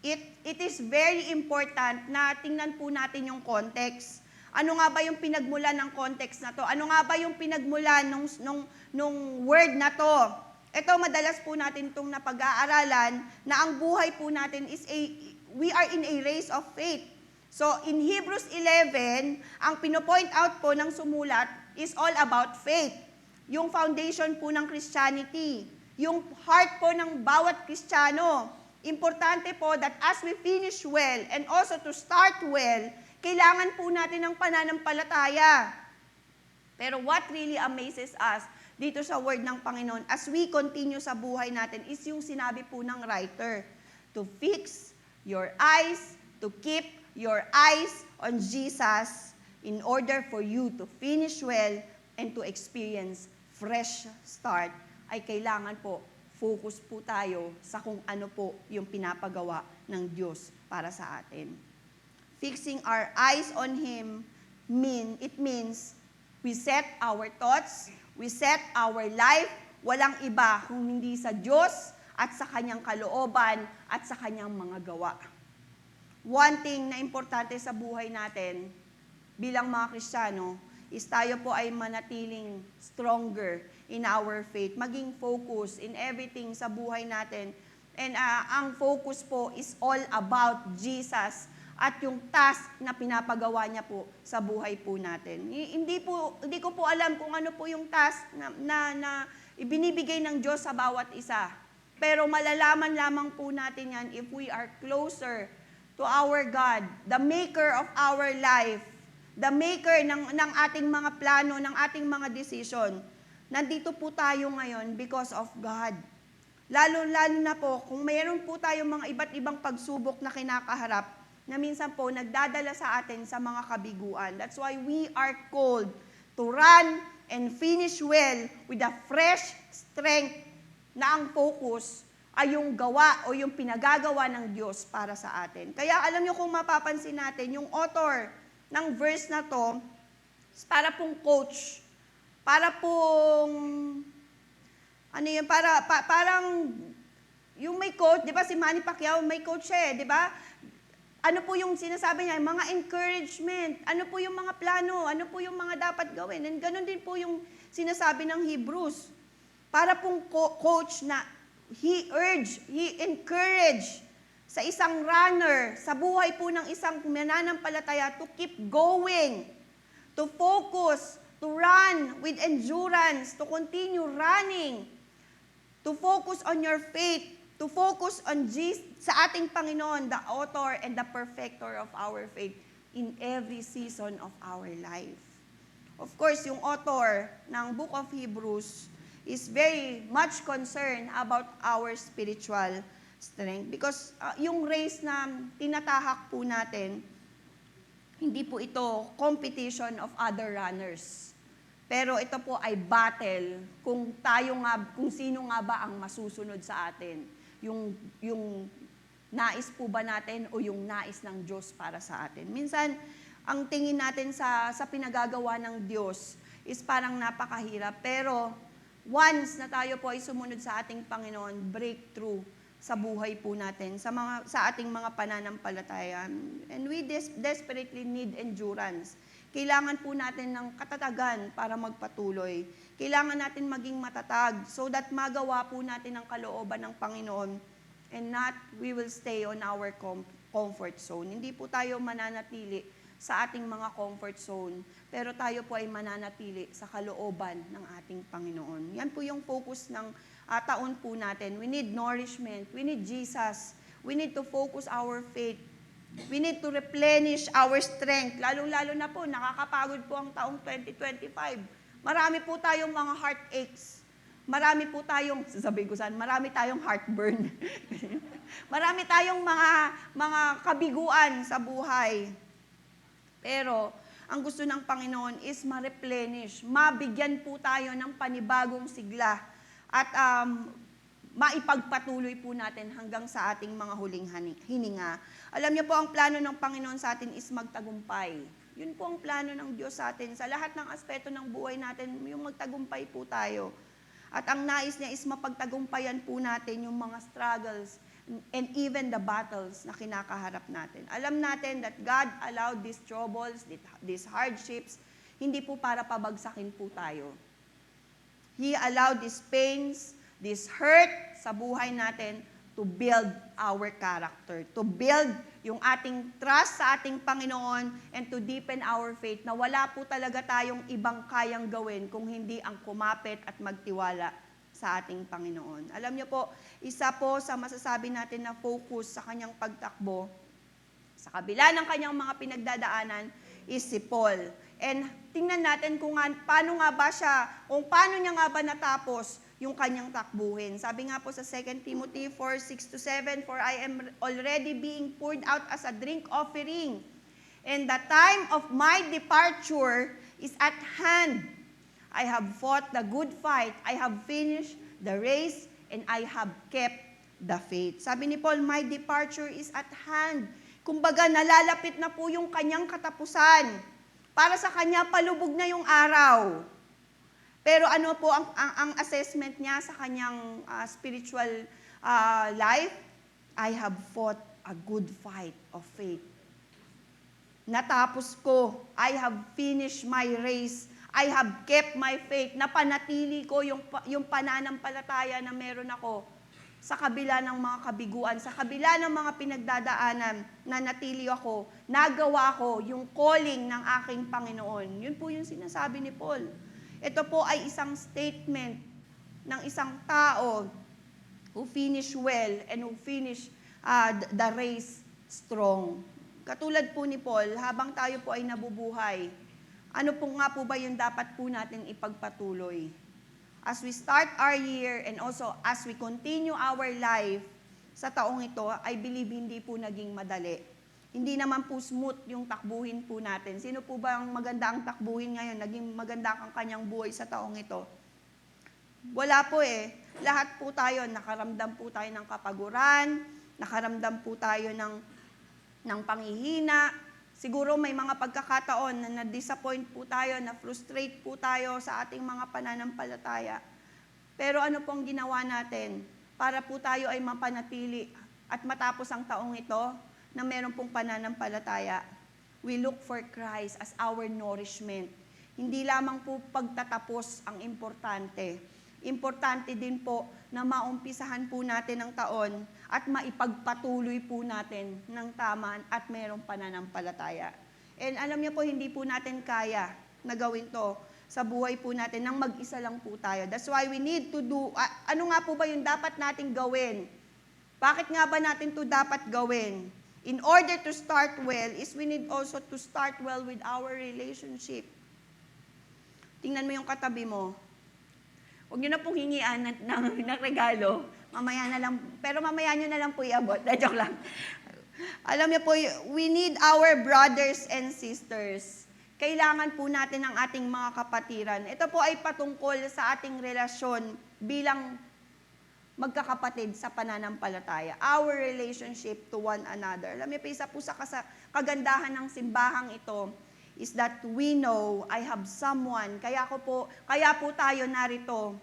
it is very important na tingnan po natin yung context. Ano nga ba yung pinagmulan ng context na to? Ano nga ba yung pinagmulan nung word na to? Ito, madalas po natin itong napag-aaralan na ang buhay po natin we are in a race of faith. So, in Hebrews 11, ang pinopoint out po ng sumulat is all about faith. Yung foundation po ng Christianity. Yung heart po ng bawat Kristiyano. Importante po that as we finish well and also to start well, kailangan po natin ng pananampalataya. Pero what really amazes us dito sa word ng Panginoon as we continue sa buhay natin is yung sinabi po ng writer, to fix your eyes, to keep your eyes on Jesus in order for you to finish well and to experience fresh start, ay kailangan po focus po tayo sa kung ano po yung pinapagawa ng Diyos para sa atin. Fixing our eyes on Him, it means we set our thoughts, we set our life, walang iba kung hindi sa Diyos at sa Kanyang kalooban at sa Kanyang mga gawa. One thing na importante sa buhay natin bilang mga Kristiyano is tayo po ay manatiling stronger in our faith, maging focus in everything sa buhay natin. And ang focus po is all about Jesus at yung task na pinapagawa niya po sa buhay po natin. Hindi ko po alam kung ano po yung task na ibinibigay ng Diyos sa bawat isa. Pero malalaman lamang po natin yan if we are closer to our God, the maker of our life, the maker ng ating mga plano, ng ating mga decision. Nandito po tayo ngayon because of God. Lalo na po, kung mayroon po tayong mga iba't ibang pagsubok na kinakaharap, na minsan po nagdadala sa atin sa mga kabiguan. That's why we are called to run and finish well with a fresh strength na ang focus ay yung gawa o yung pinagagawa ng Diyos para sa atin. Kaya alam niyo kung mapapansin natin, yung author ng verse na to, para pong coach, para pong, parang yung may coach, di ba si Manny Pacquiao, may coach siya di ba? Ano po yung sinasabi niya? Mga encouragement. Ano po yung mga plano? Ano po yung mga dapat gawin? And ganun din po yung sinasabi ng Hebrews. Para pong coach na he encouraged sa isang runner, sa buhay po ng isang mananampalataya to keep going, to focus, to run with endurance, to continue running, to focus on your faith, to focus on Jesus, sa ating Panginoon, the author and the perfecter of our faith in every season of our life. Of course, yung author ng Book of Hebrews is very much concerned about our spiritual strength because yung race na tinatahak po natin, hindi po ito competition of other runners. Pero ito po ay battle kung sino nga ba ang masusunod sa atin. Yung nais po ba natin o yung nais ng Diyos para sa atin. Minsan, ang tingin natin sa sa ng Diyos is parang napakahirap. Pero once na tayo po ay sumunod sa ating Panginoon, breakthrough sa buhay po natin, sa ating mga pananampalataya. And we desperately need endurance. Kailangan po natin ng katatagan para magpatuloy. Kailangan natin maging matatag so that magawa po natin ang kalooban ng Panginoon and not we will stay on our comfort zone. Hindi po tayo mananatili sa ating mga comfort zone, pero tayo po ay mananatili sa kalooban ng ating Panginoon. Yan po yung focus ng taon po natin. We need nourishment. We need Jesus. We need to focus our faith. We need to replenish our strength. Lalo-lalo na po, nakakapagod po ang taong 2025. Marami po tayong mga heartaches. Marami po tayong, sasabihin ko saan, marami tayong heartburn. Marami tayong mga kabiguan sa buhay. Pero, ang gusto ng Panginoon is ma-replenish. Mabigyan po tayo ng panibagong sigla. At maipagpatuloy po natin hanggang sa ating mga huling hininga. Alam niyo po, ang plano ng Panginoon sa atin is magtagumpay. Yun po ang plano ng Diyos sa atin. Sa lahat ng aspeto ng buhay natin, yung magtagumpay po tayo. At ang nais niya is mapagtagumpayan po natin yung mga struggles and even the battles na kinakaharap natin. Alam natin that God allowed these troubles, these hardships, hindi po para pabagsakin po tayo. He allowed these pains, this hurt sa buhay natin to build our character, to build yung ating trust sa ating Panginoon and to deepen our faith na wala po talaga tayong ibang kayang gawin kung hindi ang kumapit at magtiwala sa ating Panginoon. Alam niyo po, isa po sa masasabi natin na focus sa kanyang pagtakbo, sa kabila ng kanyang mga pinagdadaanan, is si Paul. And tingnan natin kung paano nga ba siya, kung paano niya nga ba natapos yung kanyang takbuhin. Sabi nga po sa 2 Timothy 4:6-7, "For I am already being poured out as a drink offering, and the time of my departure is at hand. I have fought the good fight, I have finished the race, and I have kept the faith." Sabi ni Paul, my departure is at hand. Kumbaga, nalalapit na po yung kanyang katapusan. Para sa kanya, palubog na yung araw. Pero ano po ang assessment niya sa kanyang spiritual life? I have fought a good fight of faith. Natapos ko. I have finished my race. I have kept my faith. Napanatili ko yung pananampalataya na meron ako sa kabila ng mga kabiguan, sa kabila ng mga pinagdadaanan, na natili ako, nagawa ko yung calling ng aking Panginoon. Yun po yung sinasabi ni Paul. Ito po ay isang statement ng isang tao who finish well and who finish the race strong. Katulad po ni Paul, habang tayo po ay nabubuhay, ano po nga po ba yung dapat po natin ipagpatuloy? As we start our year and also as we continue our life sa taong ito, I believe hindi po naging madali. Hindi naman po smooth yung takbuhin po natin. Sino po ba ang maganda ang takbuhin ngayon? Naging maganda ang kanyang buhay sa taong ito? Wala po eh. Lahat po tayo, nakaramdam po tayo ng kapaguran, nakaramdam po tayo ng panghihina. Siguro may mga pagkakataon na na-disappoint po tayo, na-frustrate po tayo sa ating mga pananampalataya. Pero ano pong ginawa natin? para po tayo ay mapanatili at matapos ang taong ito na meron pong pananampalataya. We look for Christ as our nourishment. Hindi lamang po pagtatapos ang importante. Importante din po na maumpisahan po natin ang taon at maipagpatuloy po natin ng tama at merong pananampalataya. And alam niyo po, hindi po natin kaya na gawin to sa buhay po natin nang mag-isa lang po tayo. That's why we need to do, ano nga po ba yung dapat nating gawin? Bakit nga ba natin to dapat gawin? In order to start well, is we need also to start well with our relationship. Tingnan mo yung katabi mo. Huwag nyo na pong hingian ng regalo. Mamaya na lang, pero mamaya nyo na lang po iabot. Joke lang. Alam niyo po, we need our brothers and sisters. Kailangan po natin ang ating mga kapatiran. Ito po ay patungkol sa ating relasyon bilang magkakapatid sa pananampalataya. Our relationship to one another. Alam niyo po, isa po sa kagandahan ng simbahang ito is that we know I have someone. Kaya po tayo narito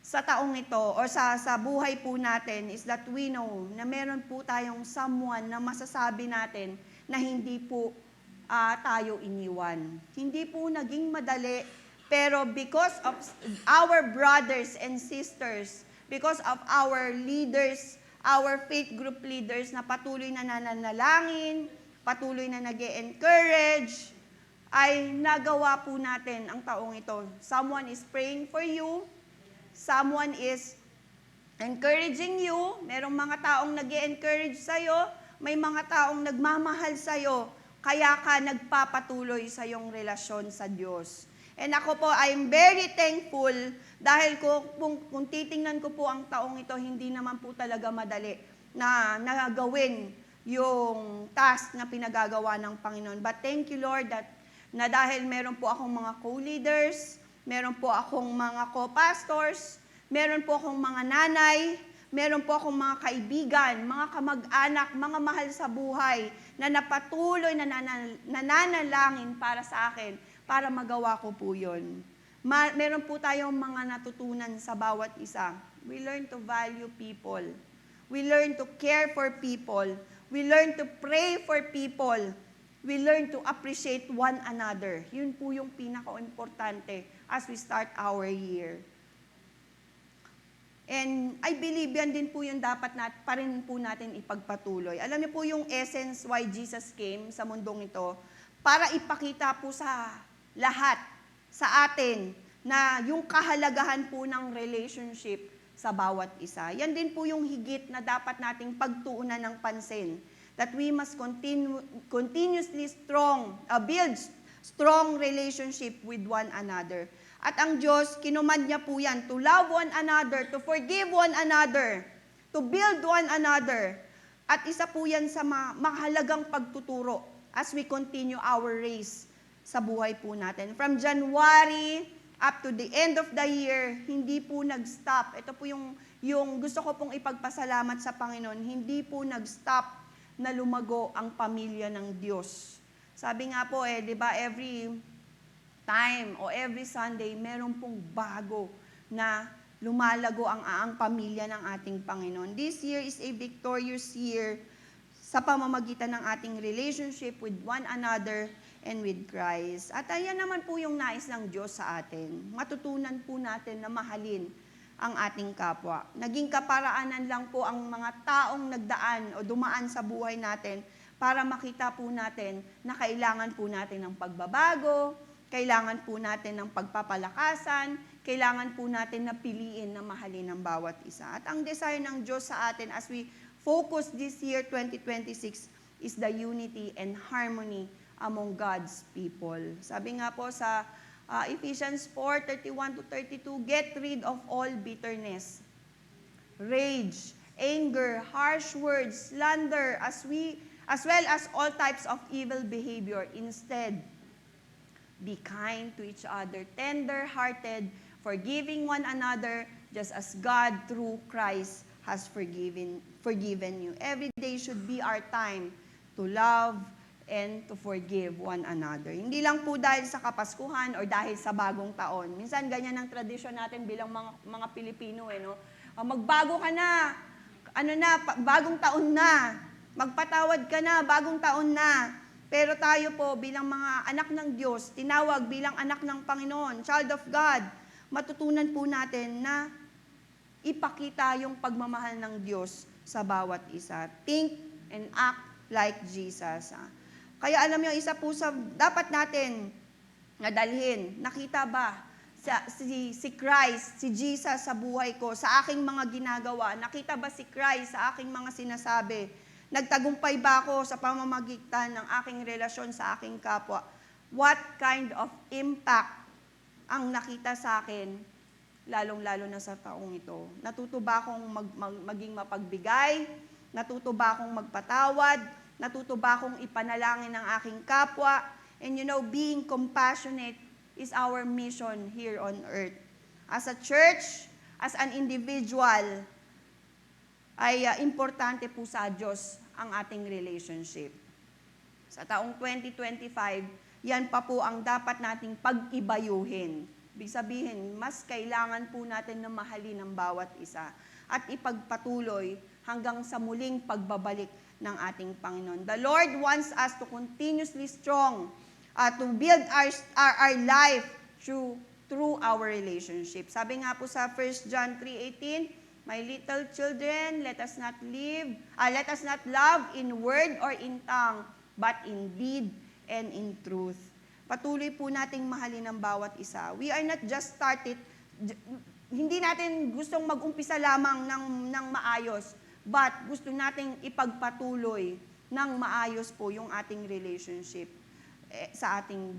sa taong ito or sa buhay po natin is that we know na meron po tayong someone na masasabi natin na hindi po tayo iniwan. Hindi po naging madali, pero because of our brothers and sisters, because of our leaders, our faith group leaders na patuloy na nananalangin, patuloy na nag-e-encourage, ay nagawa po natin ang taong ito. Someone is praying for you, someone is encouraging you, merong mga taong nag-e-encourage sa'yo, may mga taong nagmamahal sa'yo, kaya ka nagpapatuloy sa iyong relasyon sa Diyos. And ako po, I'm very thankful dahil kung titingnan ko po ang taong ito, hindi naman po talaga madali na nagawin yung task na pinagagawa ng Panginoon. But thank you, Lord, na dahil meron po akong mga co-leaders, meron po akong mga co-pastors, meron po akong mga nanay, meron po akong mga kaibigan, mga kamag-anak, mga mahal sa buhay na napatuloy na nananalangin para sa akin para magawa ko po yun. Meron po tayong mga natutunan sa bawat isa. We learn to value people. We learn to care for people. We learn to pray for people. We learn to appreciate one another. Yun po yung pinaka-importante as we start our year. And I believe yan din po yung dapat pa rin po natin ipagpatuloy. Alam niyo po yung essence why Jesus came sa mundong ito, para ipakita po sa lahat, sa atin, na yung kahalagahan po ng relationship sa bawat isa. Yan din po yung higit na dapat nating pagtuunan ng pansin. That we must continuously build strong relationship with one another. At ang Diyos, kinumand niya po yan, to love one another, to forgive one another, to build one another. At isa po yan sa mahalagang pagtuturo as we continue our race sa buhay po natin. From January up to the end of the year, hindi po nag-stop. Ito po yung gusto ko pong ipagpasalamat sa Panginoon, hindi po nag-stop na lumago ang pamilya ng Diyos. Sabi nga po di ba, every time o every Sunday, meron pong bago na lumalago ang pamilya ng ating Panginoon. This year is a victorious year sa pamamagitan ng ating relationship with one another and with Christ. At ayan naman po yung nais ng Diyos sa atin. Matutunan po natin na mahalin ang ating kapwa. Naging kaparaanan lang po ang mga taong nagdaan o dumaan sa buhay natin para makita po natin na kailangan po natin ng pagbabago, kailangan po natin ng pagpapalakasan, kailangan po natin na piliin na mahalin ang bawat isa. At ang desire ng Diyos sa atin as we focus this year 2026 is the unity and harmony among God's people. Sabi nga po sa Ephesians 4:31-32, get rid of all bitterness, rage, anger, harsh words, slander, as well as all types of evil behavior. Instead, be kind to each other, tender-hearted, forgiving one another, just as God through Christ has forgiven you. Every day should be our time to love and to forgive one another. Hindi lang po dahil sa Kapaskuhan or dahil sa bagong taon. Minsan ganyan ang tradisyon natin bilang mga Pilipino, no? magbago ka na, bagong taon na, magpatawad ka na, bagong taon na. Pero tayo po bilang mga anak ng Diyos, tinawag bilang anak ng Panginoon, child of God, matutunan po natin na ipakita yung pagmamahal ng Diyos sa bawat isa. Think and act like Jesus. Kaya alam niyo, isa po sa dapat natin nadalhin, nakita ba si Christ, si Jesus sa buhay ko, sa aking mga ginagawa? Nakita ba si Christ sa aking mga sinasabi? Nagtagumpay ba ako sa pamamagitan ng aking relasyon sa aking kapwa? What kind of impact ang nakita sa akin, lalong-lalo na sa taong ito? Natuto ba akong maging mapagbigay? Natuto ba akong magpatawad? Natuto ba akong ipanalangin ng aking kapwa? And being compassionate is our mission here on earth. As a church, as an individual, ay importante po sa Diyos ang ating relationship. Sa taong 2025, yan pa po ang dapat nating pag-ibayuhin. Ibig sabihin, mas kailangan po natin na mahalin ang bawat isa at ipagpatuloy hanggang sa muling pagbabalik ng ating Panginoon. The Lord wants us to continuously strong, to build our life through our relationship. Sabi nga po sa 1 John 3:18, my little children, let us not love in word or in tongue, but in deed and in truth. Patuloy po nating mahalin ang bawat isa. We are not just started, hindi natin gustong mag-umpisa lamang ng maayos, but gusto nating ipagpatuloy ng maayos po yung ating relationship sa ating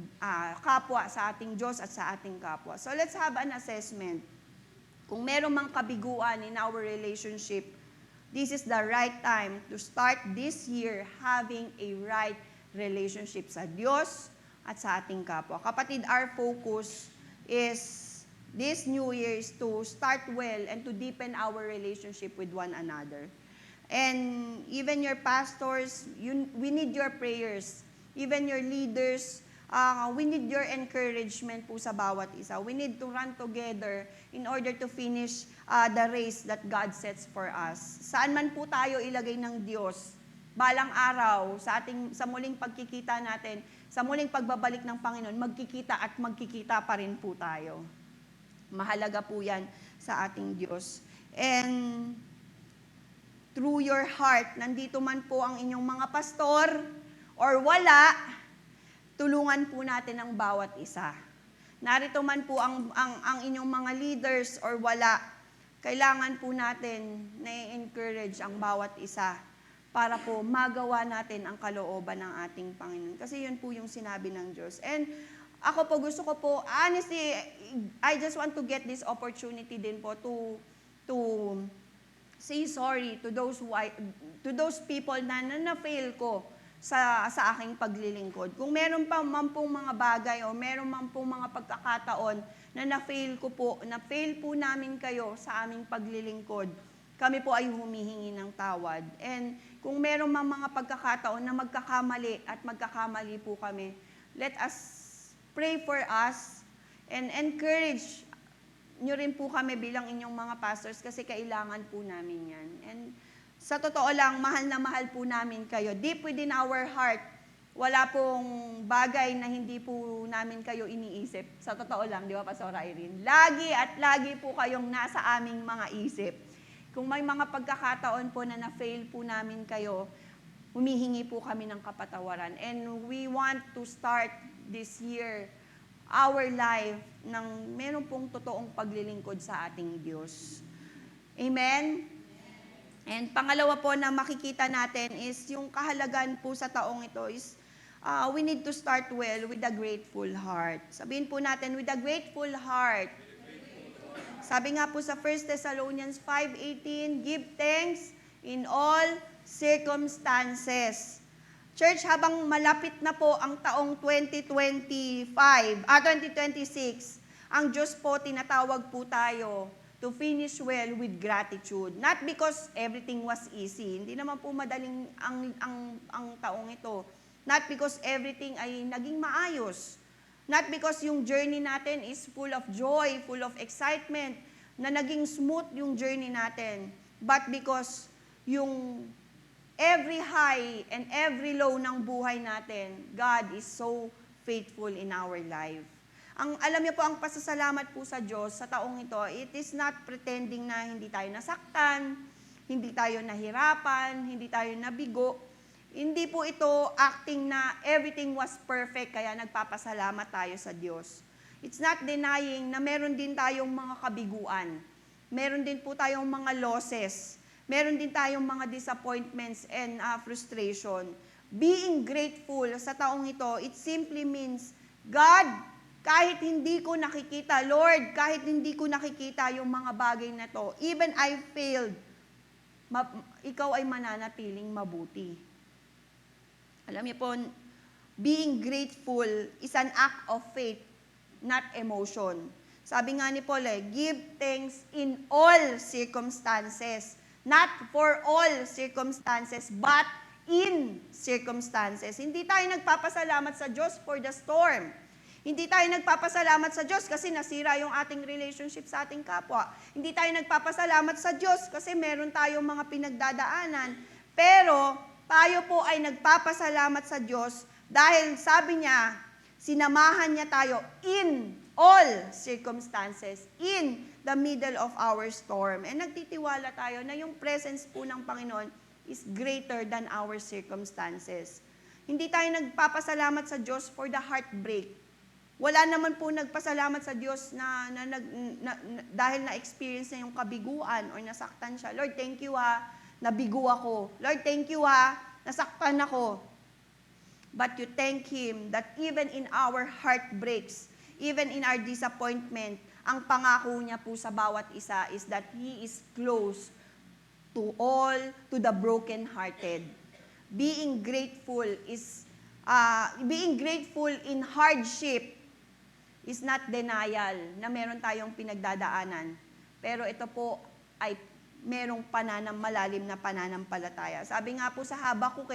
kapwa, sa ating Diyos at sa ating kapwa. So let's have an assessment. Kung meron mang kabiguan in our relationship, this is the right time to start this year having a right relationship sa Diyos at sa ating kapwa. Kapatid, our focus is this New Year is to start well and to deepen our relationship with one another. And even your pastors, we need your prayers. Even your leaders, we need your encouragement po sa bawat isa. We need to run together in order to finish the race that God sets for us. Saan man po tayo ilagay ng Diyos, balang araw, sa muling pagkikita natin, sa muling pagbabalik ng Panginoon, magkikita at magkikita pa rin po tayo. Mahalaga po yan sa ating Diyos. And through your heart, nandito man po ang inyong mga pastor, or wala, tulungan po natin ang bawat isa. Narito man po ang inyong mga leaders or wala, kailangan po natin na-encourage ang bawat isa para po magawa natin ang kalooban ng ating Panginoon. Kasi yun po yung sinabi ng Diyos. And ako po, gusto ko po, honestly, I just want to get this opportunity din po to say sorry to those people na na-fail ko sa aking paglilingkod. Kung meron pa man pong mga bagay o meron man pong mga pagkakataon na na-fail po namin kayo sa aming paglilingkod, kami po ay humihingi ng tawad. And kung meron man mga pagkakataon na magkakamali po kami, let us pray for us and encourage nyo rin po kami bilang inyong mga pastors kasi kailangan po namin yan. And sa totoo lang, mahal na mahal po namin kayo. Deep within our heart, wala pong bagay na hindi po namin kayo iniisip. Sa totoo lang, di ba, Pastor Irene? Lagi at lagi po kayong nasa aming mga isip. Kung may mga pagkakataon po na na-fail po namin kayo, humihingi po kami ng kapatawaran. And we want to start this year, our life, ng meron pong totoong paglilingkod sa ating Diyos. Amen? And pangalawa po na makikita natin is yung kahalagan po sa taong ito is we need to start well with a grateful heart. Sabihin po natin, with a grateful heart. Sabi nga po sa 1 Thessalonians 5:18, give thanks in all circumstances. Church, habang malapit na po ang taong 2026, ang Diyos po tinatawag po tayo to finish well with gratitude. Not because everything was easy. Hindi naman po madaling ang taong ito. Not because everything ay naging maayos. Not because yung journey natin is full of joy, full of excitement. na naging smooth yung journey natin, but because yung every high and every low ng buhay natin, God is so faithful in our life. Alam niyo po, ang pasasalamat po sa Diyos sa taong ito, it is not pretending na hindi tayo nasaktan, hindi tayo nahirapan, hindi tayo nabigo. Hindi po ito acting na everything was perfect, kaya nagpapasalamat tayo sa Diyos. It's not denying na meron din tayong mga kabiguan. Meron din po tayong mga losses. Meron din tayong mga disappointments and frustration. Being grateful sa taong ito, it simply means, God, kahit hindi ko nakikita, Lord, kahit hindi ko nakikita yung mga bagay na to, even I failed, ikaw ay mananatiling mabuti. Alam niyo po, being grateful is an act of faith, not emotion. Sabi nga ni Paul, give thanks in all circumstances. Not for all circumstances, but in circumstances. Hindi tayo nagpapasalamat sa Diyos for the storm. Hindi tayo nagpapasalamat sa Diyos kasi nasira yung ating relationship sa ating kapwa. Hindi tayo nagpapasalamat sa Diyos kasi meron tayong mga pinagdadaanan. Pero tayo po ay nagpapasalamat sa Diyos dahil sabi niya, sinamahan niya tayo in all circumstances, in the middle of our storm. And nagtitiwala tayo na yung presence po ng Panginoon is greater than our circumstances. Hindi tayo nagpapasalamat sa Diyos for the heartbreak. Wala naman po nagpasalamat sa Diyos na dahil na-experience na yung kabiguan or nasaktan siya. Lord, thank you nabigo ako. Lord, thank you nasaktan ako. But you thank Him that even in our heartbreaks, even in our disappointment, ang pangako niya po sa bawat isa is that He is close to the broken-hearted. Being grateful in hardship is not denial na meron tayong pinagdadaanan. Pero ito po ay merong malalim na pananampalataya. Sabi nga po sa Habakuk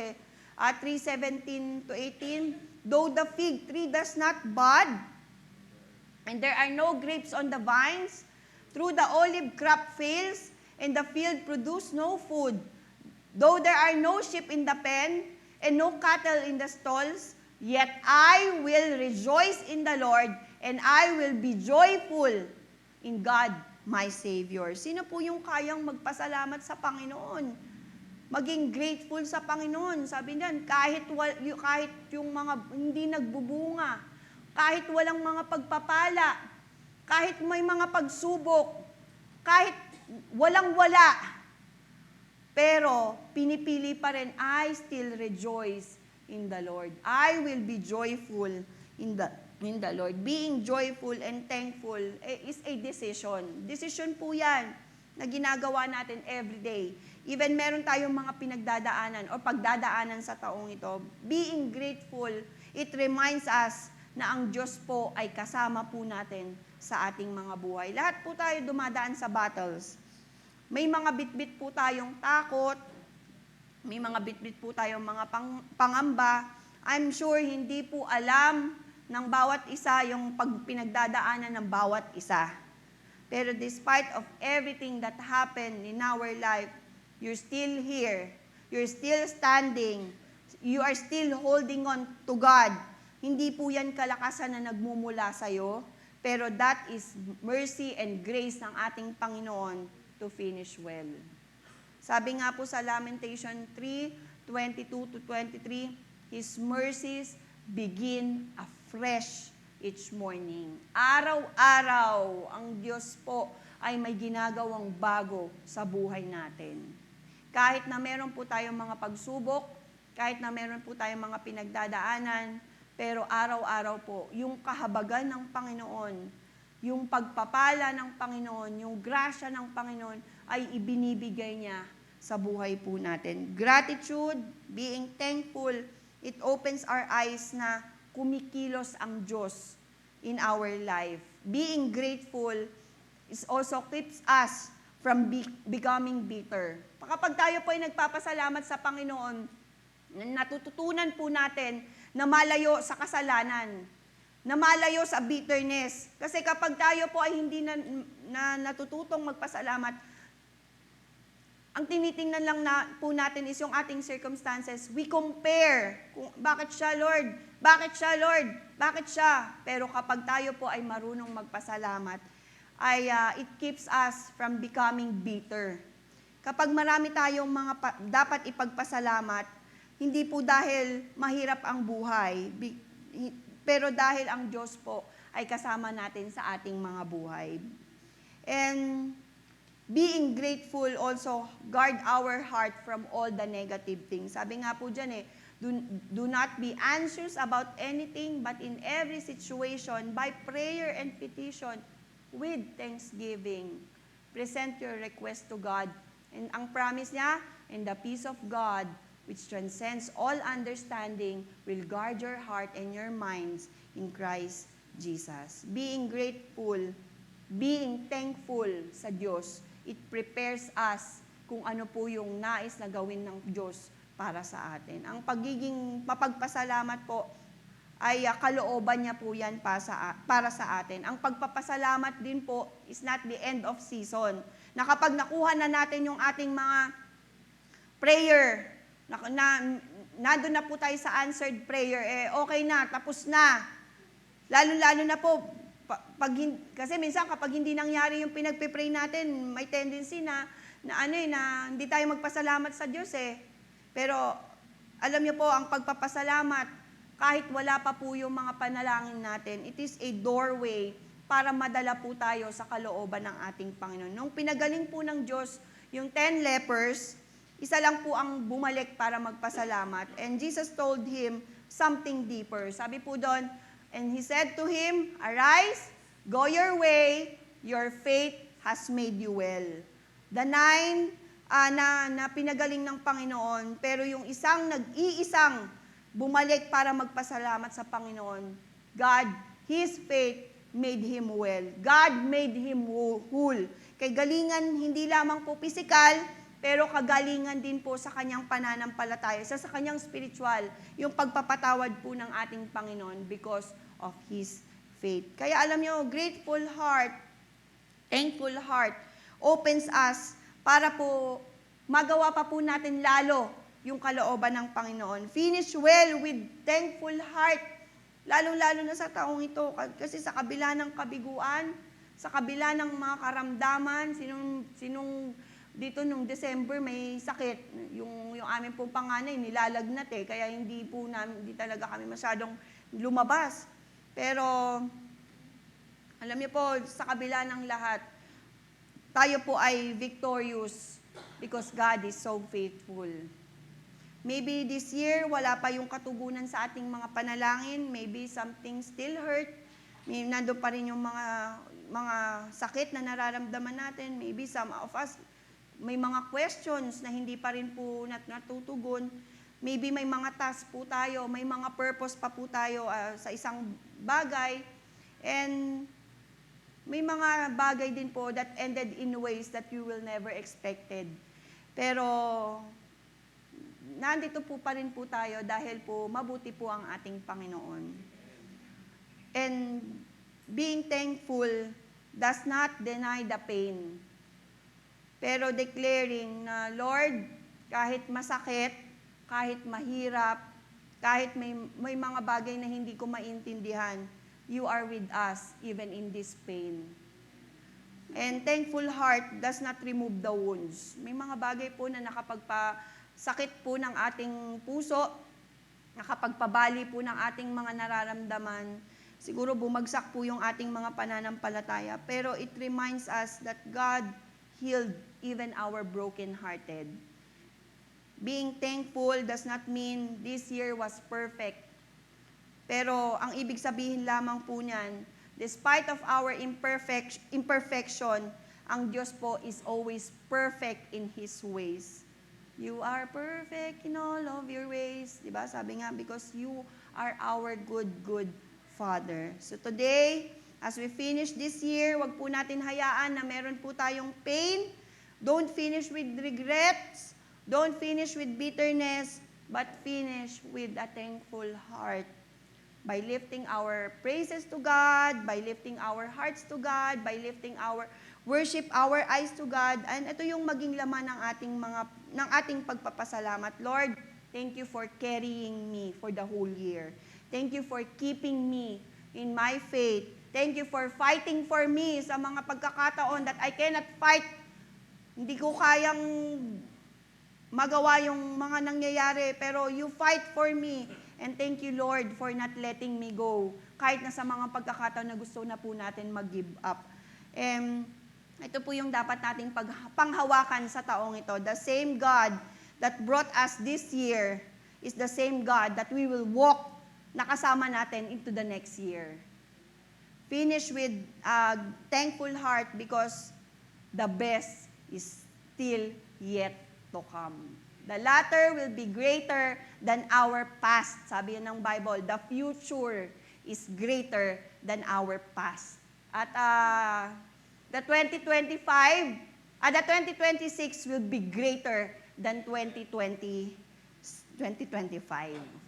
3:17 to 18, though the fig tree does not bud, and there are no grapes on the vines, through the olive crop fails, and the field produce no food, though there are no sheep in the pen, and no cattle in the stalls, yet I will rejoice in the Lord, and I will be joyful in God, my Savior. Sino po yung kayang magpasalamat sa Panginoon? Maging grateful sa Panginoon. Sabi niyan, kahit yung mga hindi nagbubunga, kahit walang mga pagpapala, kahit may mga pagsubok, kahit walang-wala, pero pinipili pa rin, I still rejoice in the Lord. I will be joyful in the Lord. Being joyful and thankful is a decision. Decision po yan na ginagawa natin every day. Even meron tayong mga pinagdadaanan o pagdadaanan sa taong ito, being grateful, it reminds us na ang Diyos po ay kasama po natin sa ating mga buhay. Lahat po tayo dumadaan sa battles. May mga bitbit po tayong takot, may mga bitbit po tayong mga pangamba. I'm sure hindi po alam ng bawat isa yung pinagdadaanan ng bawat isa. Pero despite of everything that happened in our life, you're still here. You're still standing. You are still holding on to God. Hindi po yan kalakasan na nagmumula sa'yo, pero that is mercy and grace ng ating Panginoon to finish well. Sabi nga po sa Lamentation 3:22 to 23, His mercies begin afresh each morning. Araw-araw, ang Diyos po ay may ginagawang bago sa buhay natin. Kahit na meron po tayong mga pagsubok, kahit na meron po tayong mga pinagdadaanan, pero araw-araw po, yung kahabagan ng Panginoon, yung pagpapala ng Panginoon, yung grasya ng Panginoon ay ibinibigay niya sa buhay po natin. Gratitude, being thankful, it opens our eyes na kumikilos ang Diyos in our life. Being grateful is also keeps us from becoming bitter. Kapag tayo po ay nagpapasalamat sa Panginoon, natututunan po natin na malayo sa kasalanan, na malayo sa bitterness. Kasi kapag tayo po ay hindi na natututong magpasalamat, ang tinitingnan lang po natin is yung ating circumstances. We compare. Kung, bakit siya, Lord? Bakit siya, Lord? Bakit siya? Pero kapag tayo po ay marunong magpasalamat, it keeps us from becoming bitter. Kapag marami tayong mga dapat ipagpasalamat, hindi po dahil mahirap ang buhay, pero dahil ang Diyos po ay kasama natin sa ating mga buhay. And being grateful also guard our heart from all the negative things. Sabi nga po dyan do not be anxious about anything, but in every situation, by prayer and petition, with thanksgiving, present your request to God. And ang promise niya, and the peace of God, which transcends all understanding, will guard your heart and your minds in Christ Jesus. Being grateful, being thankful sa Diyos, it prepares us kung ano po yung nais na gawin ng Diyos para sa atin. Ang pagiging mapagpasalamat po ay kalooban niya po yan para sa atin. Ang pagpapasalamat din po is not the end of season. Na kapag nakuha na natin yung ating mga prayer, nandun na po tayo sa answered prayer, okay na, tapos na. Lalo-lalo na po, kasi minsan kapag hindi nangyari yung pinagpipray natin, may tendency na hindi tayo magpasalamat sa Diyos Pero alam niyo po, ang pagpapasalamat, kahit wala pa po yung mga panalangin natin, it is a doorway para madala po tayo sa kalooban ng ating Panginoon. Nung pinagaling po ng Diyos yung 10 lepers, isa lang po ang bumalik para magpasalamat. And Jesus told him something deeper. Sabi po doon, and He said to him, "Arise, go your way, your faith has made you well." The 9 na pinagaling ng Panginoon, pero yung nag-iisang bumalik para magpasalamat sa Panginoon, God, His faith made him well. God made him whole. Kay galingan hindi lamang po physical, pero kagalingan din po sa kanyang pananampalataya, sa kanyang spiritual, yung pagpapatawad po ng ating Panginoon because of His faith. Kaya alam nyo, grateful heart, thankful heart, opens us para po magawa pa po natin lalo yung kalooban ng Panginoon. Finish well with thankful heart, lalong-lalo na sa taong ito, kasi sa kabila ng kabiguan, sa kabila ng mga karamdaman, sinong dito nung December may sakit, yung aming pong panganay nilalagnat kaya hindi talaga kami masyadong lumabas. Pero alam niyo po, sa kabila ng lahat, tayo po ay victorious because God is so faithful. Maybe this year, wala pa yung katugunan sa ating mga panalangin. Maybe something still hurt. Nandun pa rin yung mga sakit na nararamdaman natin. Maybe some of us, may mga questions na hindi pa rin po natutugon. Maybe may mga task po tayo, may mga purpose pa po tayo sa isang bagay. And may mga bagay din po that ended in ways that you will never expected. Pero nandito po pa rin po tayo dahil po mabuti po ang ating Panginoon. And being thankful does not deny the pain. Pero declaring na, Lord, kahit masakit, kahit mahirap, kahit may mga bagay na hindi ko maintindihan, you are with us even in this pain. And thankful heart does not remove the wounds. May mga bagay po na nakapagpasakit po ng ating puso, nakapagpabali po ng ating mga nararamdaman. Siguro bumagsak po yung ating mga pananampalataya. Pero it reminds us that God healed even our broken-hearted. Being thankful does not mean this year was perfect. Pero ang ibig sabihin lamang po niyan, despite of our imperfection, ang Diyos po is always perfect in His ways. You are perfect in all of your ways. Diba? Sabi nga, because you are our good Father. So today, as we finish this year, wag po natin hayaan na meron po tayong pain. Don't finish with regrets. Don't finish with bitterness, but finish with a thankful heart. by lifting our praises to God, by lifting our hearts to God, by lifting our worship, our eyes to God. And ito yung maging laman ng ating pagpapasalamat. Lord, thank you for carrying me for the whole year. Thank you for keeping me in my faith. Thank you for fighting for me sa mga pagkakataon that I cannot fight. Hindi ko kayang magawa yung mga nangyayari, pero you fight for me. And thank you, Lord, for not letting me go. Kahit na sa mga pagkakataon na gusto na po natin mag-give up. Ito po yung dapat nating panghawakan sa taong ito. The same God that brought us this year is the same God that we will walk nakasama natin into the next year. Finish with a thankful heart because the best is still yet to come. The latter will be greater than our past. Sabi yan ng Bible, the future is greater than our past. At the 2026 will be greater than 2025.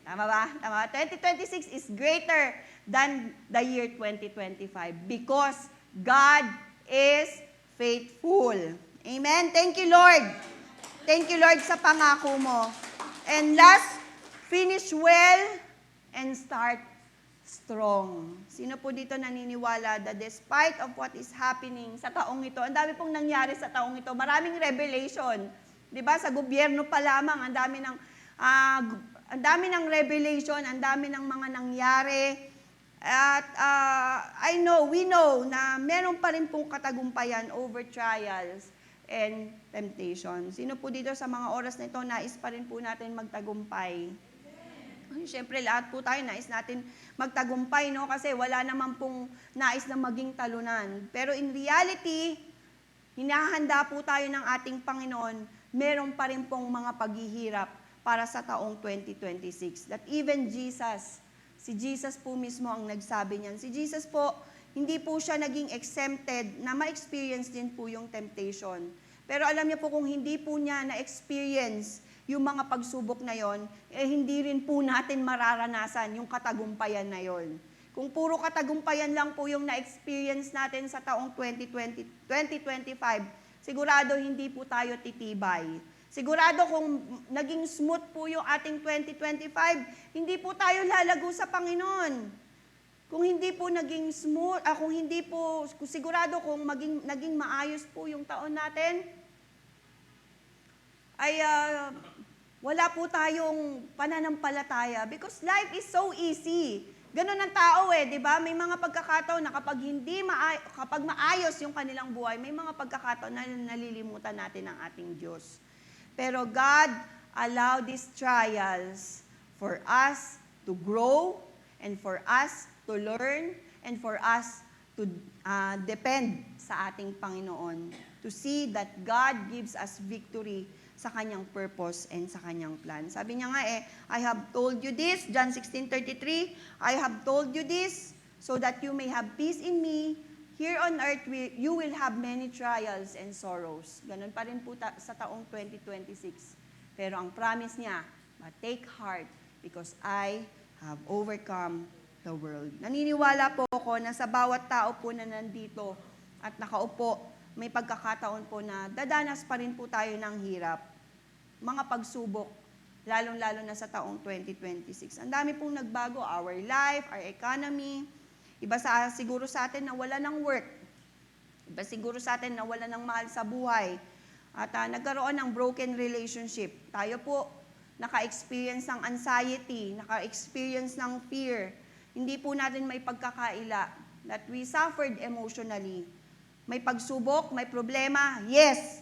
Tama ba? Tama. 2026 is greater than the year 2025 because God is faithful. Amen? Thank you, Lord. Thank you, Lord, sa pangako mo. And last, finish well and start strong. Sino po dito naniniwala that despite of what is happening sa taong ito, ang dami pong nangyari sa taong ito, maraming revelation. 'Di ba? Sa gobyerno pa lamang, ang dami ng revelation, ang dami ng mga nangyari. At we know na meron pa rin pong katagumpayan over trials and temptation. Sino po dito sa mga oras na ito, nais pa rin po natin magtagumpay? Siyempre, lahat po tayo nais natin magtagumpay, no? Kasi wala naman pong nais na maging talunan. Pero in reality, hinahanda po tayo ng ating Panginoon, meron pa rin pong mga paghihirap para sa taong 2026. That even si Jesus po mismo ang nagsabi niyan. Si Jesus po, hindi po siya naging exempted na ma-experience din po yung temptation. Pero alam niyo po, kung hindi po niya na-experience yung mga pagsubok na yon, hindi rin po natin mararanasan yung katagumpayan na yon. Kung puro katagumpayan lang po yung na-experience natin sa taong 2025, sigurado hindi po tayo titibay. Sigurado kung naging smooth po yung ating 2025, hindi po tayo lalago sa Panginoon. Kung hindi po naging smooth, sigurado kung naging maayos po yung taon natin, ay wala po tayong pananampalataya because life is so easy. Ganun ang tao di ba? May mga pagkakataon na kapag maayos yung kanilang buhay, may mga pagkakataon na nalilimutan natin ang ating Diyos. Pero God allowed these trials for us to grow and for us to learn and for us to depend sa ating Panginoon. To see that God gives us victory sa kanyang purpose and sa kanyang plan. Sabi niya nga I have told you this, John 16:33, I have told you this so that you may have peace in me. Here on earth, you will have many trials and sorrows. Ganun pa rin po sa taong 2026. Pero ang promise niya, but take heart because I have overcome the world. Naniniwala po ako na sa bawat tao po na nandito at nakaupo, may pagkakataon po na dadanas pa rin po tayo ng hirap. Mga pagsubok, lalong-lalo na sa taong 2026. Ang dami pong nagbago, our life, our economy. Iba siguro sa atin na wala ng work. Iba siguro sa atin na wala ng mahal sa buhay. At nagkaroon ng broken relationship. Tayo po, naka-experience ng anxiety, naka-experience ng fear. Hindi po natin may pagkakaila that we suffered emotionally. May pagsubok, may problema, yes.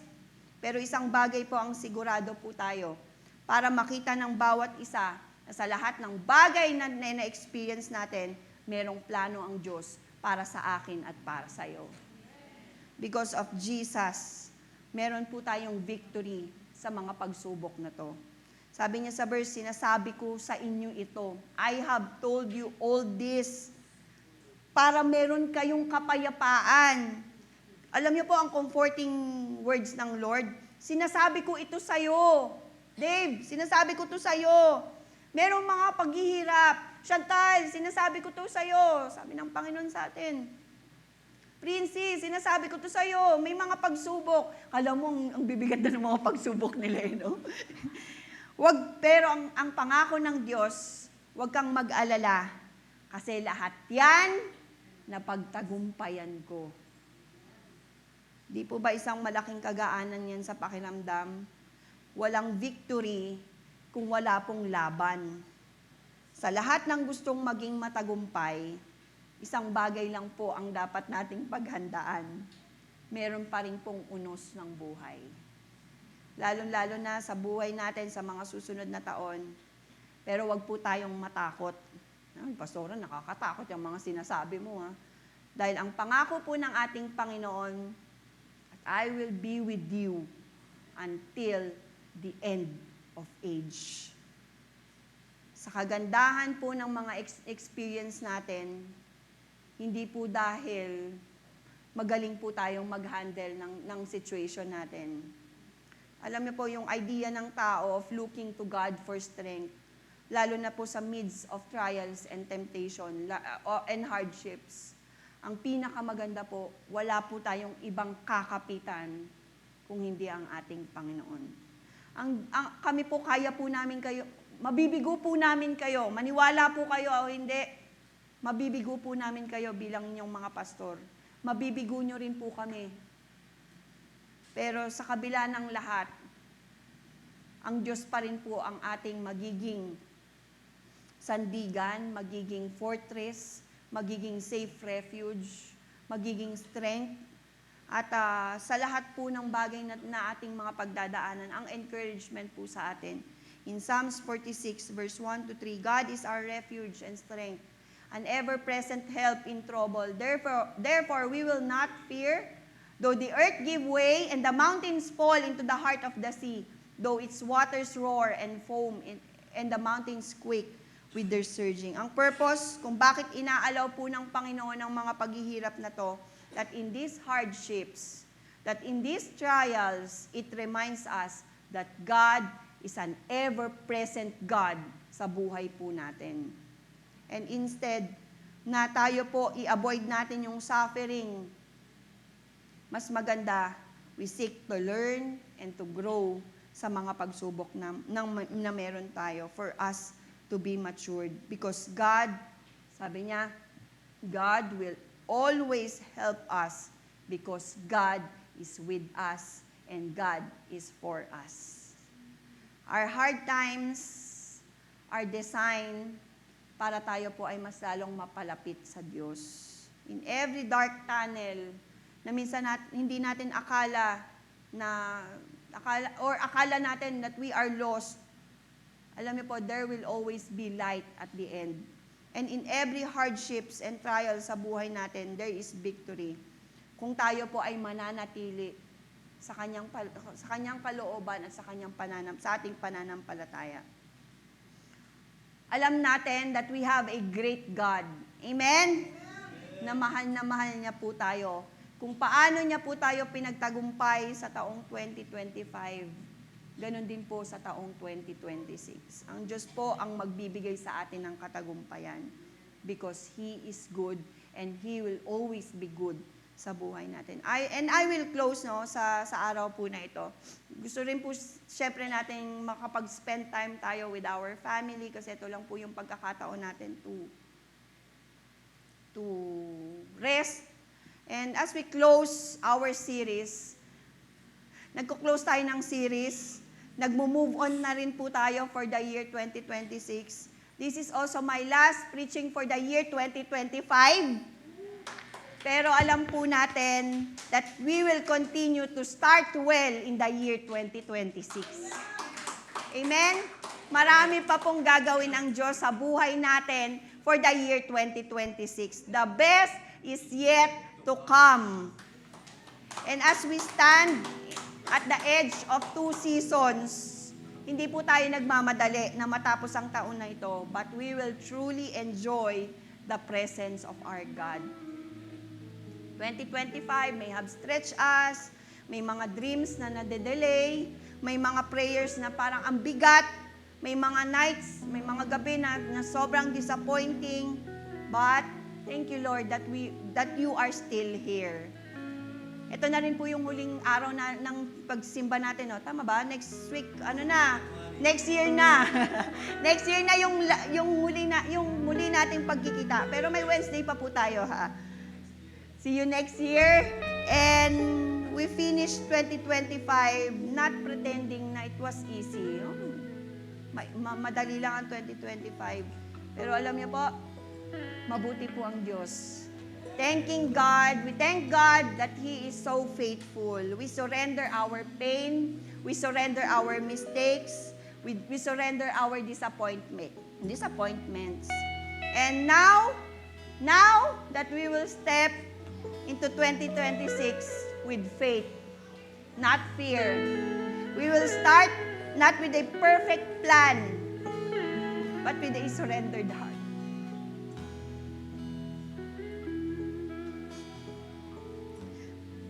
Pero isang bagay po ang sigurado po tayo para makita ng bawat isa na sa lahat ng bagay na na-experience natin, merong plano ang Diyos para sa akin at para sa iyo. Because of Jesus, meron po tayong victory sa mga pagsubok na to. Sabi niya sa verse, sinasabi ko sa inyo ito, I have told you all this para meron kayong kapayapaan. Alam niyo po ang comforting words ng Lord? Sinasabi ko ito sa'yo. Dave, sinasabi ko ito sa'yo. Merong mga paghihirap, Chantal, sinasabi ko to sa'yo. Sabi ng Panginoon sa atin. Princey, sinasabi ko to sa'yo. May mga pagsubok. Alam mo, ang bibigat na ng mga pagsubok nila, no? Pero ang pangako ng Diyos, huwag kang mag-alala. Kasi lahat yan, napagtagumpayan ko. Di po ba isang malaking kagaanan yan sa pakiramdam? Walang victory kung wala pong laban. Sa lahat ng gustong maging matagumpay, isang bagay lang po ang dapat nating paghandaan. Meron pa rin pong unos ng buhay. Lalo-lalo na sa buhay natin sa mga susunod na taon. Pero wag po tayong matakot. Ay, Pastora, nakakatakot yung mga sinasabi mo, ha? Dahil ang pangako po ng ating Panginoon, I will be with you until the end of age. Sa kagandahan po ng mga experience natin, hindi po dahil magaling po tayong mag-handle ng situation natin. Alam niyo po yung idea ng tao of looking to God for strength, lalo na po sa midst of trials and temptation and hardships. Ang pinakamaganda po, wala po tayong ibang kakapitan kung hindi ang ating Panginoon. Kami po, kaya po namin kayo, mabibigo po namin kayo, maniwala po kayo o hindi, mabibigo po namin kayo bilang inyong mga pastor. Mabibigo nyo rin po kami. Pero sa kabila ng lahat, ang Diyos pa rin po ang ating magiging sandigan, magiging fortress, magiging safe refuge, magiging strength, at sa lahat po ng bagay na ating mga pagdadaanan, ang encouragement po sa atin. In Psalms 46, verse 1 to 3, God is our refuge and strength, an ever-present help in trouble. Therefore, we will not fear, though the earth give way and the mountains fall into the heart of the sea, though its waters roar and foam and the mountains quake with their surging. Ang purpose kung bakit inaalaw po ng Panginoon ang mga paghihirap na to, that in these hardships, that in these trials, it reminds us that God is an ever-present God sa buhay po natin. And instead, na tayo po i-avoid natin yung suffering, mas maganda, we seek to learn and to grow sa mga pagsubok na meron tayo for us to be matured. Because God, sabi niya, God will always help us because God is with us and God is for us. Our hard times are designed para tayo po ay mas lalong mapalapit sa Diyos. In every dark tunnel na minsan hindi natin akala natin that we are lost, alam niyo po, there will always be light at the end. And in every hardships and trials sa buhay natin, there is victory. Kung tayo po ay mananatili sa kanyang kalooban at sa ating pananampalataya. Alam natin that we have a great God. Amen? Na mahal niya po tayo. Kung paano niya po tayo pinagtagumpay sa taong 2025, ganon din po sa taong 2026. Ang Diyos po ang magbibigay sa atin ng katagumpayan because He is good and He will always be good sa buhay natin. I will close sa araw po na ito. Gusto rin po syempre natin makapag-spend time tayo with our family kasi ito lang po yung pagkakataon natin to rest. And as we close our series, nagko-close tayo ng series, nagmo-move on na rin po tayo for the year 2026. This is also my last preaching for the year 2025. Pero alam po natin that we will continue to start well in the year 2026. Amen? Marami pa pong gagawin ang Diyos sa buhay natin for the year 2026. The best is yet to come. And as we stand at the edge of 2 seasons, hindi po tayo nagmamadali na matapos ang taon na ito, but we will truly enjoy the presence of our God. 2025 may have stretched us, may mga dreams na nade-delay, may mga prayers na parang ang bigat, May mga nights, may mga gabi na sobrang disappointing. But, thank you, Lord, that you are still here. Ito na rin po yung huling araw ng pagsimba natin. No? Tama ba? Next week, Next year na. Next year na yung muli nating pagkikita. Pero may Wednesday pa po tayo, ha? See you next year. And we finished 2025 not pretending na it was easy. Madali lang ang 2025. Pero alam niyo po, mabuti po ang Diyos. Thanking God, we thank God that He is so faithful. We surrender our pain, we surrender our mistakes, we surrender our disappointments. And now that we will step into 2026 with faith, not fear. We will start not with a perfect plan, but with a surrendered heart.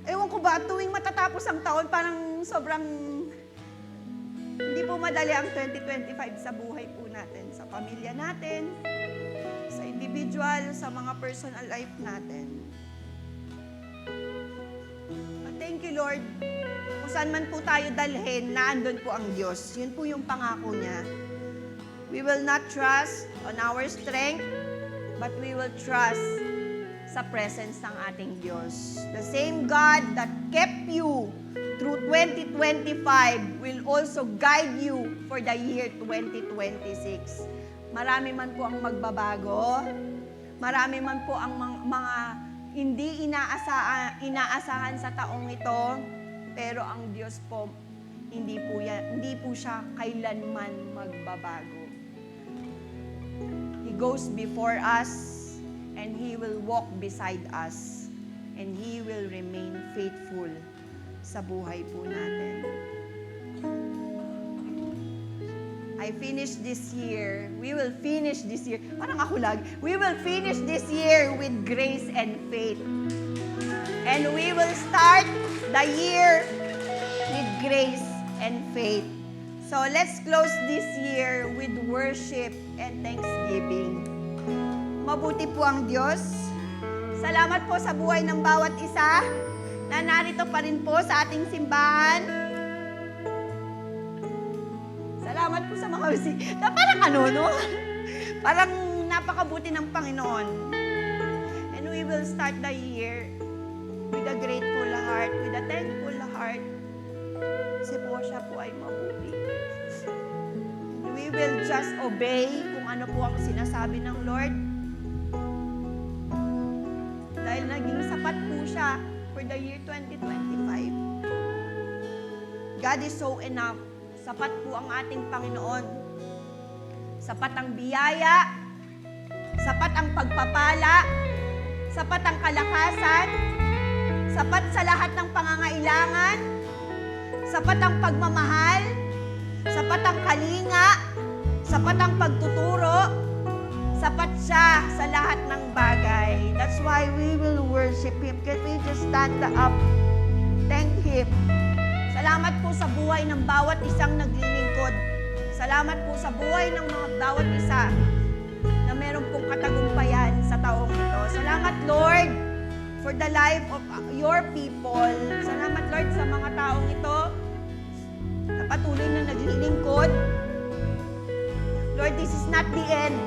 Ewan ko ba, tuwing matatapos ang taon, parang sobrang hindi po madali ang 2025 sa buhay po natin, sa pamilya natin, sa individual, sa mga personal life natin. But thank you, Lord. Kung saan man po tayo dalhin, naandun po ang Diyos. Yun po yung pangako niya. We will not trust on our strength, but we will trust sa presence ng ating Diyos. The same God that kept you through 2025 will also guide you for the year 2026. Marami man po ang magbabago, marami man po ang mga hindi inaasahan sa taong ito, pero ang Diyos po, hindi po siya kailanman magbabago. He goes before us, and He will walk beside us, and He will remain faithful sa buhay po natin. I finished this year. We will finish this year. Parang ako lang. We will finish this year with grace and faith. And we will start the year with grace and faith. So let's close this year with worship and thanksgiving. Mabuti po ang Diyos. Salamat po sa buhay ng bawat isa na narito pa rin po sa ating simbahan. Salamat po sa mga bisita. Parang Parang napakabuti ng Panginoon. And we will start the year with a grateful heart, with a thankful heart. Kasi po siya po ay mabuti. We will just obey kung ano po ang sinasabi ng Lord. Dahil naging sapat po siya for the year 2025. God is so enough. Sapat po ang ating Panginoon. Sapat ang biyaya, sapat ang pagpapala, sapat ang kalakasan, sapat sa lahat ng pangangailangan, sapat ang pagmamahal, sapat ang kalinga, sapat ang pagtuturo, sapat siya sa lahat ng bagay. That's why we will worship Him. Can we just stand up? Thank Him. Salamat po sa buhay ng bawat isang naglilingkod. Salamat po sa buhay ng mga bawat isa na meron pong katagumpayan sa taong ito. Salamat, Lord, for the life of your people. Salamat, Lord, sa mga taong ito na patuloy na naglilingkod. Lord, this is not the end,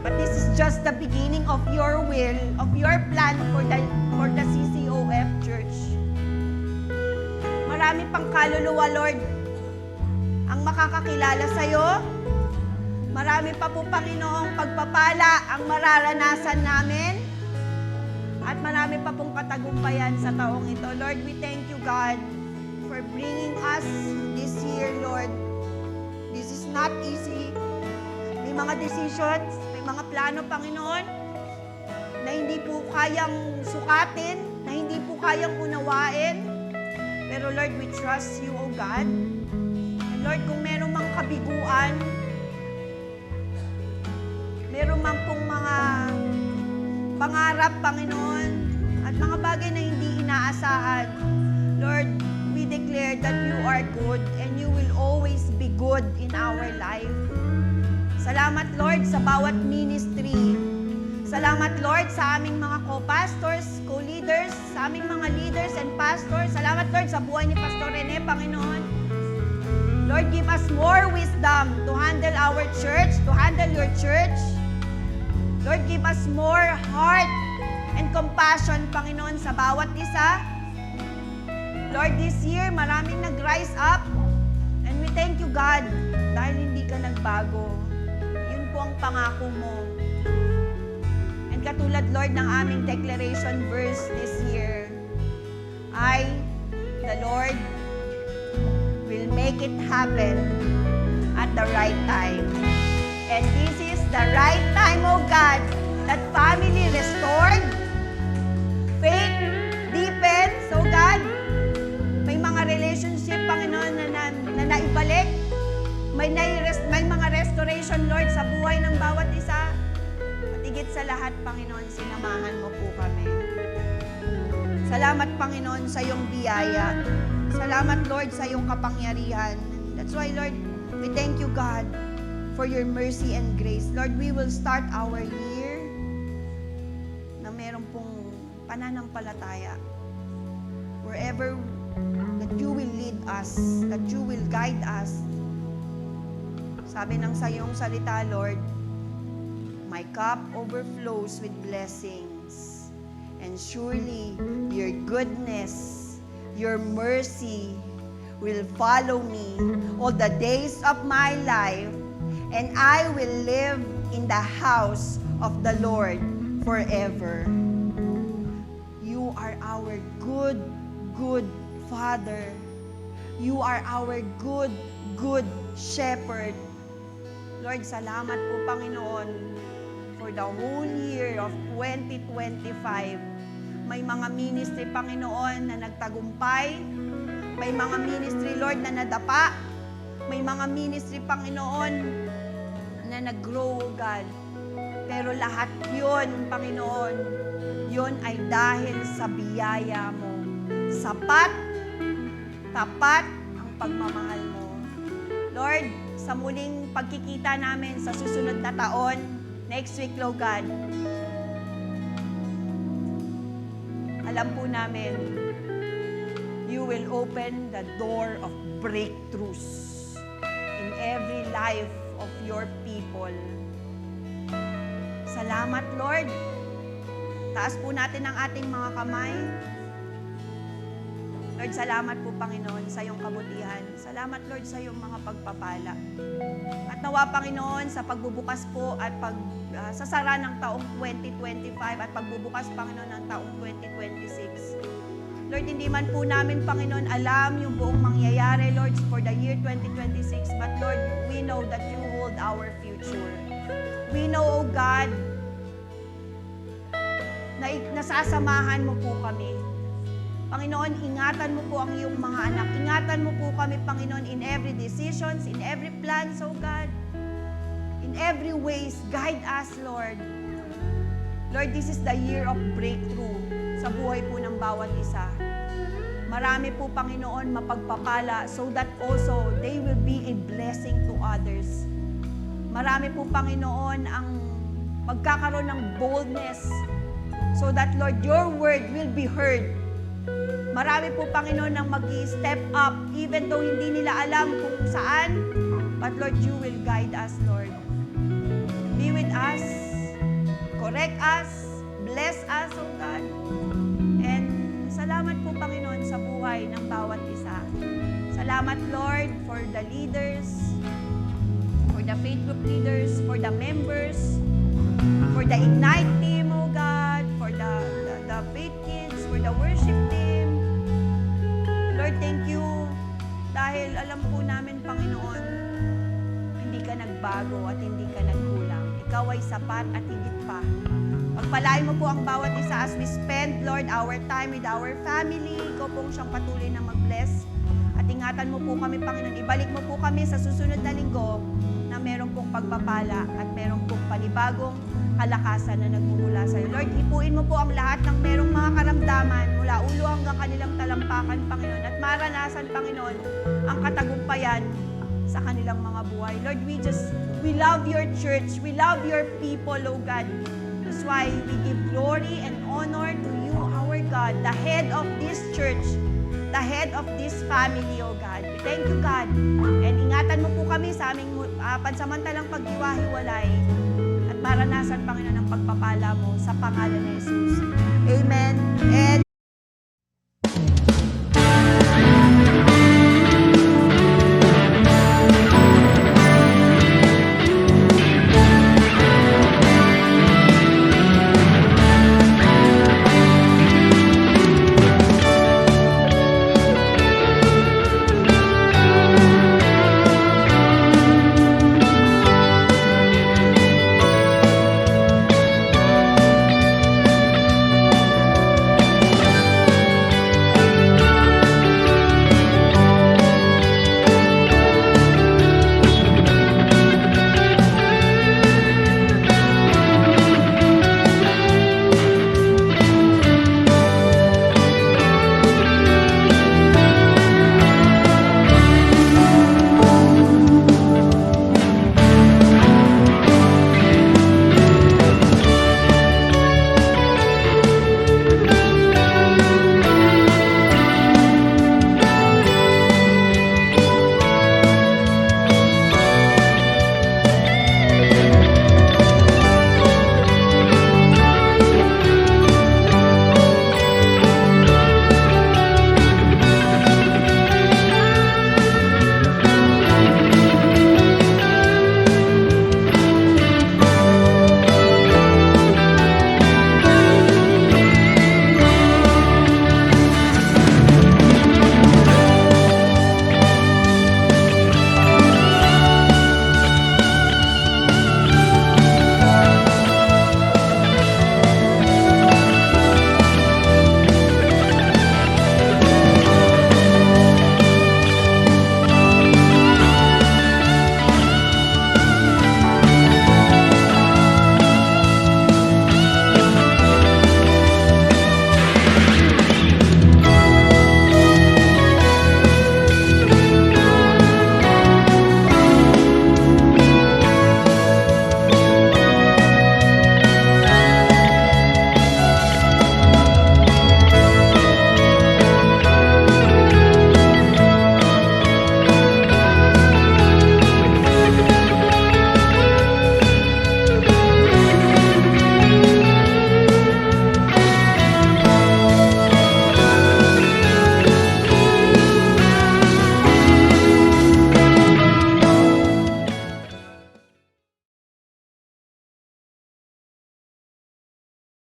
but this is just the beginning of your will, of your plan for the CCOF Church. Marami pang kaluluwa, Lord, ang makakakilala sa'yo. Marami pa po, Panginoong, pagpapala ang mararanasan namin. At marami pa pong katagumpayan sa taong ito. Lord, we thank you, God, for bringing us this year, Lord. This is not easy. May mga decisions, may mga plano, Panginoon, na hindi po kayang sukatin, na hindi po kayang unawain. Pero Lord, we trust you, O God. And Lord, kung meron mang kabiguan, meron mang pong mga pangarap, Panginoon, at mga bagay na hindi inaasahan, Lord, we declare that you are good and you will always be good in our life. Salamat, Lord, sa bawat ministry. Salamat, Lord, sa aming mga co-pastors, co-leaders, sa aming mga leaders and pastors. Salamat, Lord, sa buhay ni Pastor Rene, Panginoon. Lord, give us more wisdom to handle our church, to handle your church. Lord, give us more heart and compassion, Panginoon, sa bawat isa. Lord, this year, maraming nag-rise up. And we thank you, God, dahil hindi ka nagbago. Yun po ang pangako mo. And katulad, Lord, ng aming declaration verse this year, the Lord, will make it happen at the right time. And this is the right time, oh God, that family restored, faith deepens, oh God. May mga relationship, Panginoon, na naibalik. May mga restoration, Lord, sa buhay ng bawat isa. At higit sa lahat, Panginoon, sinamahan mo po kami. Salamat, Panginoon, sa iyong biyaya. Salamat, Lord, sa iyong kapangyarihan. That's why, Lord, we thank you, God, for your mercy and grace. Lord, we will start our year na meron pong pananampalataya. Wherever that you will lead us, that you will guide us. Sabi ng sa iyong salita, Lord, my cup overflows with blessings, and surely your goodness, your mercy will follow me all the days of my life, and I will live in the house of the Lord forever. You are our good Father. You are our good shepherd. Lord, salamat po, Panginoon, for the whole year of 2025. May mga ministry, Panginoon, na nagtagumpay. May mga ministry, Lord, na nadapa. May mga ministry, Panginoon, na nag-grow, God. Pero lahat yun, Panginoon, yun ay dahil sa biyaya mo. Sapat, tapat ang pagmamahal mo. Lord, sa muling pagkikita namin sa susunod na taon, next week, Lord God, alam po namin, you will open the door of breakthroughs in every life of your people. Salamat, Lord. Taas po natin ang ating mga kamay. Lord, salamat po, Panginoon, sa iyong kabutihan. Salamat, Lord, sa iyong mga pagpapala. At nawa, Panginoon, sa pagbubukas po at sasara ng taong 2025 at pagbubukas, Panginoon, ng taong 2026. Lord, hindi man po namin, Panginoon, alam yung buong mangyayari, Lord, for the year 2026. But, Lord, we know that you hold our future. We know, oh God, na nasasamahan mo po kami. Panginoon, ingatan mo po ang iyong mga anak. Ingatan mo po kami, Panginoon, in every decisions, in every plans, oh God. In every ways, guide us, Lord. Lord, this is the year of breakthrough sa buhay po ng bawat isa. Marami po, Panginoon, mapagpapala so that also they will be a blessing to others. Marami po, Panginoon, ang magkakaroon ng boldness so that, Lord, your word will be heard. Marami po, Panginoon, ang mag-step up even though hindi nila alam kung saan. But, Lord, you will guide us, Lord. Be with us. Correct us. Bless us, oh God. And salamat po, Panginoon, sa buhay ng bawat isa. Salamat, Lord, for the leaders, for the faith group leaders, for the members, for the Ignite team, oh God, for the faith kids, for the worship team. Lord, thank you dahil alam po namin, Panginoon, hindi ka nagbago at hindi ka nagkulang. Ikaw ay sapat at higit pa. Pagpalain mo po ang bawat isa as we spend, Lord, our time with our family. Ikaw pong siyang patuloy na mag-bless. At ingatan mo po kami, Panginoon. Ibalik mo po kami sa susunod na linggo na meron pong pagpapala at meron pong panibagong kalakasan na nagmumula sa iyo. Lord, ipuin mo po ang lahat ng merong mga karamdaman mula ulo hanggang kanilang talampakan, Panginoon. At maranasan, Panginoon, ang katagumpayan sa kanilang mga buhay. Lord, we love your church. We love your people, oh God. That's why we give glory and honor to you, our God, the head of this church, the head of this family, oh God. We thank you, God. And ingatan mo po kami sa aming pansamantalang paghiwa-hiwalay at maranasan, Panginoon, ang pagpapala mo sa pangalan ni Jesus. Amen. And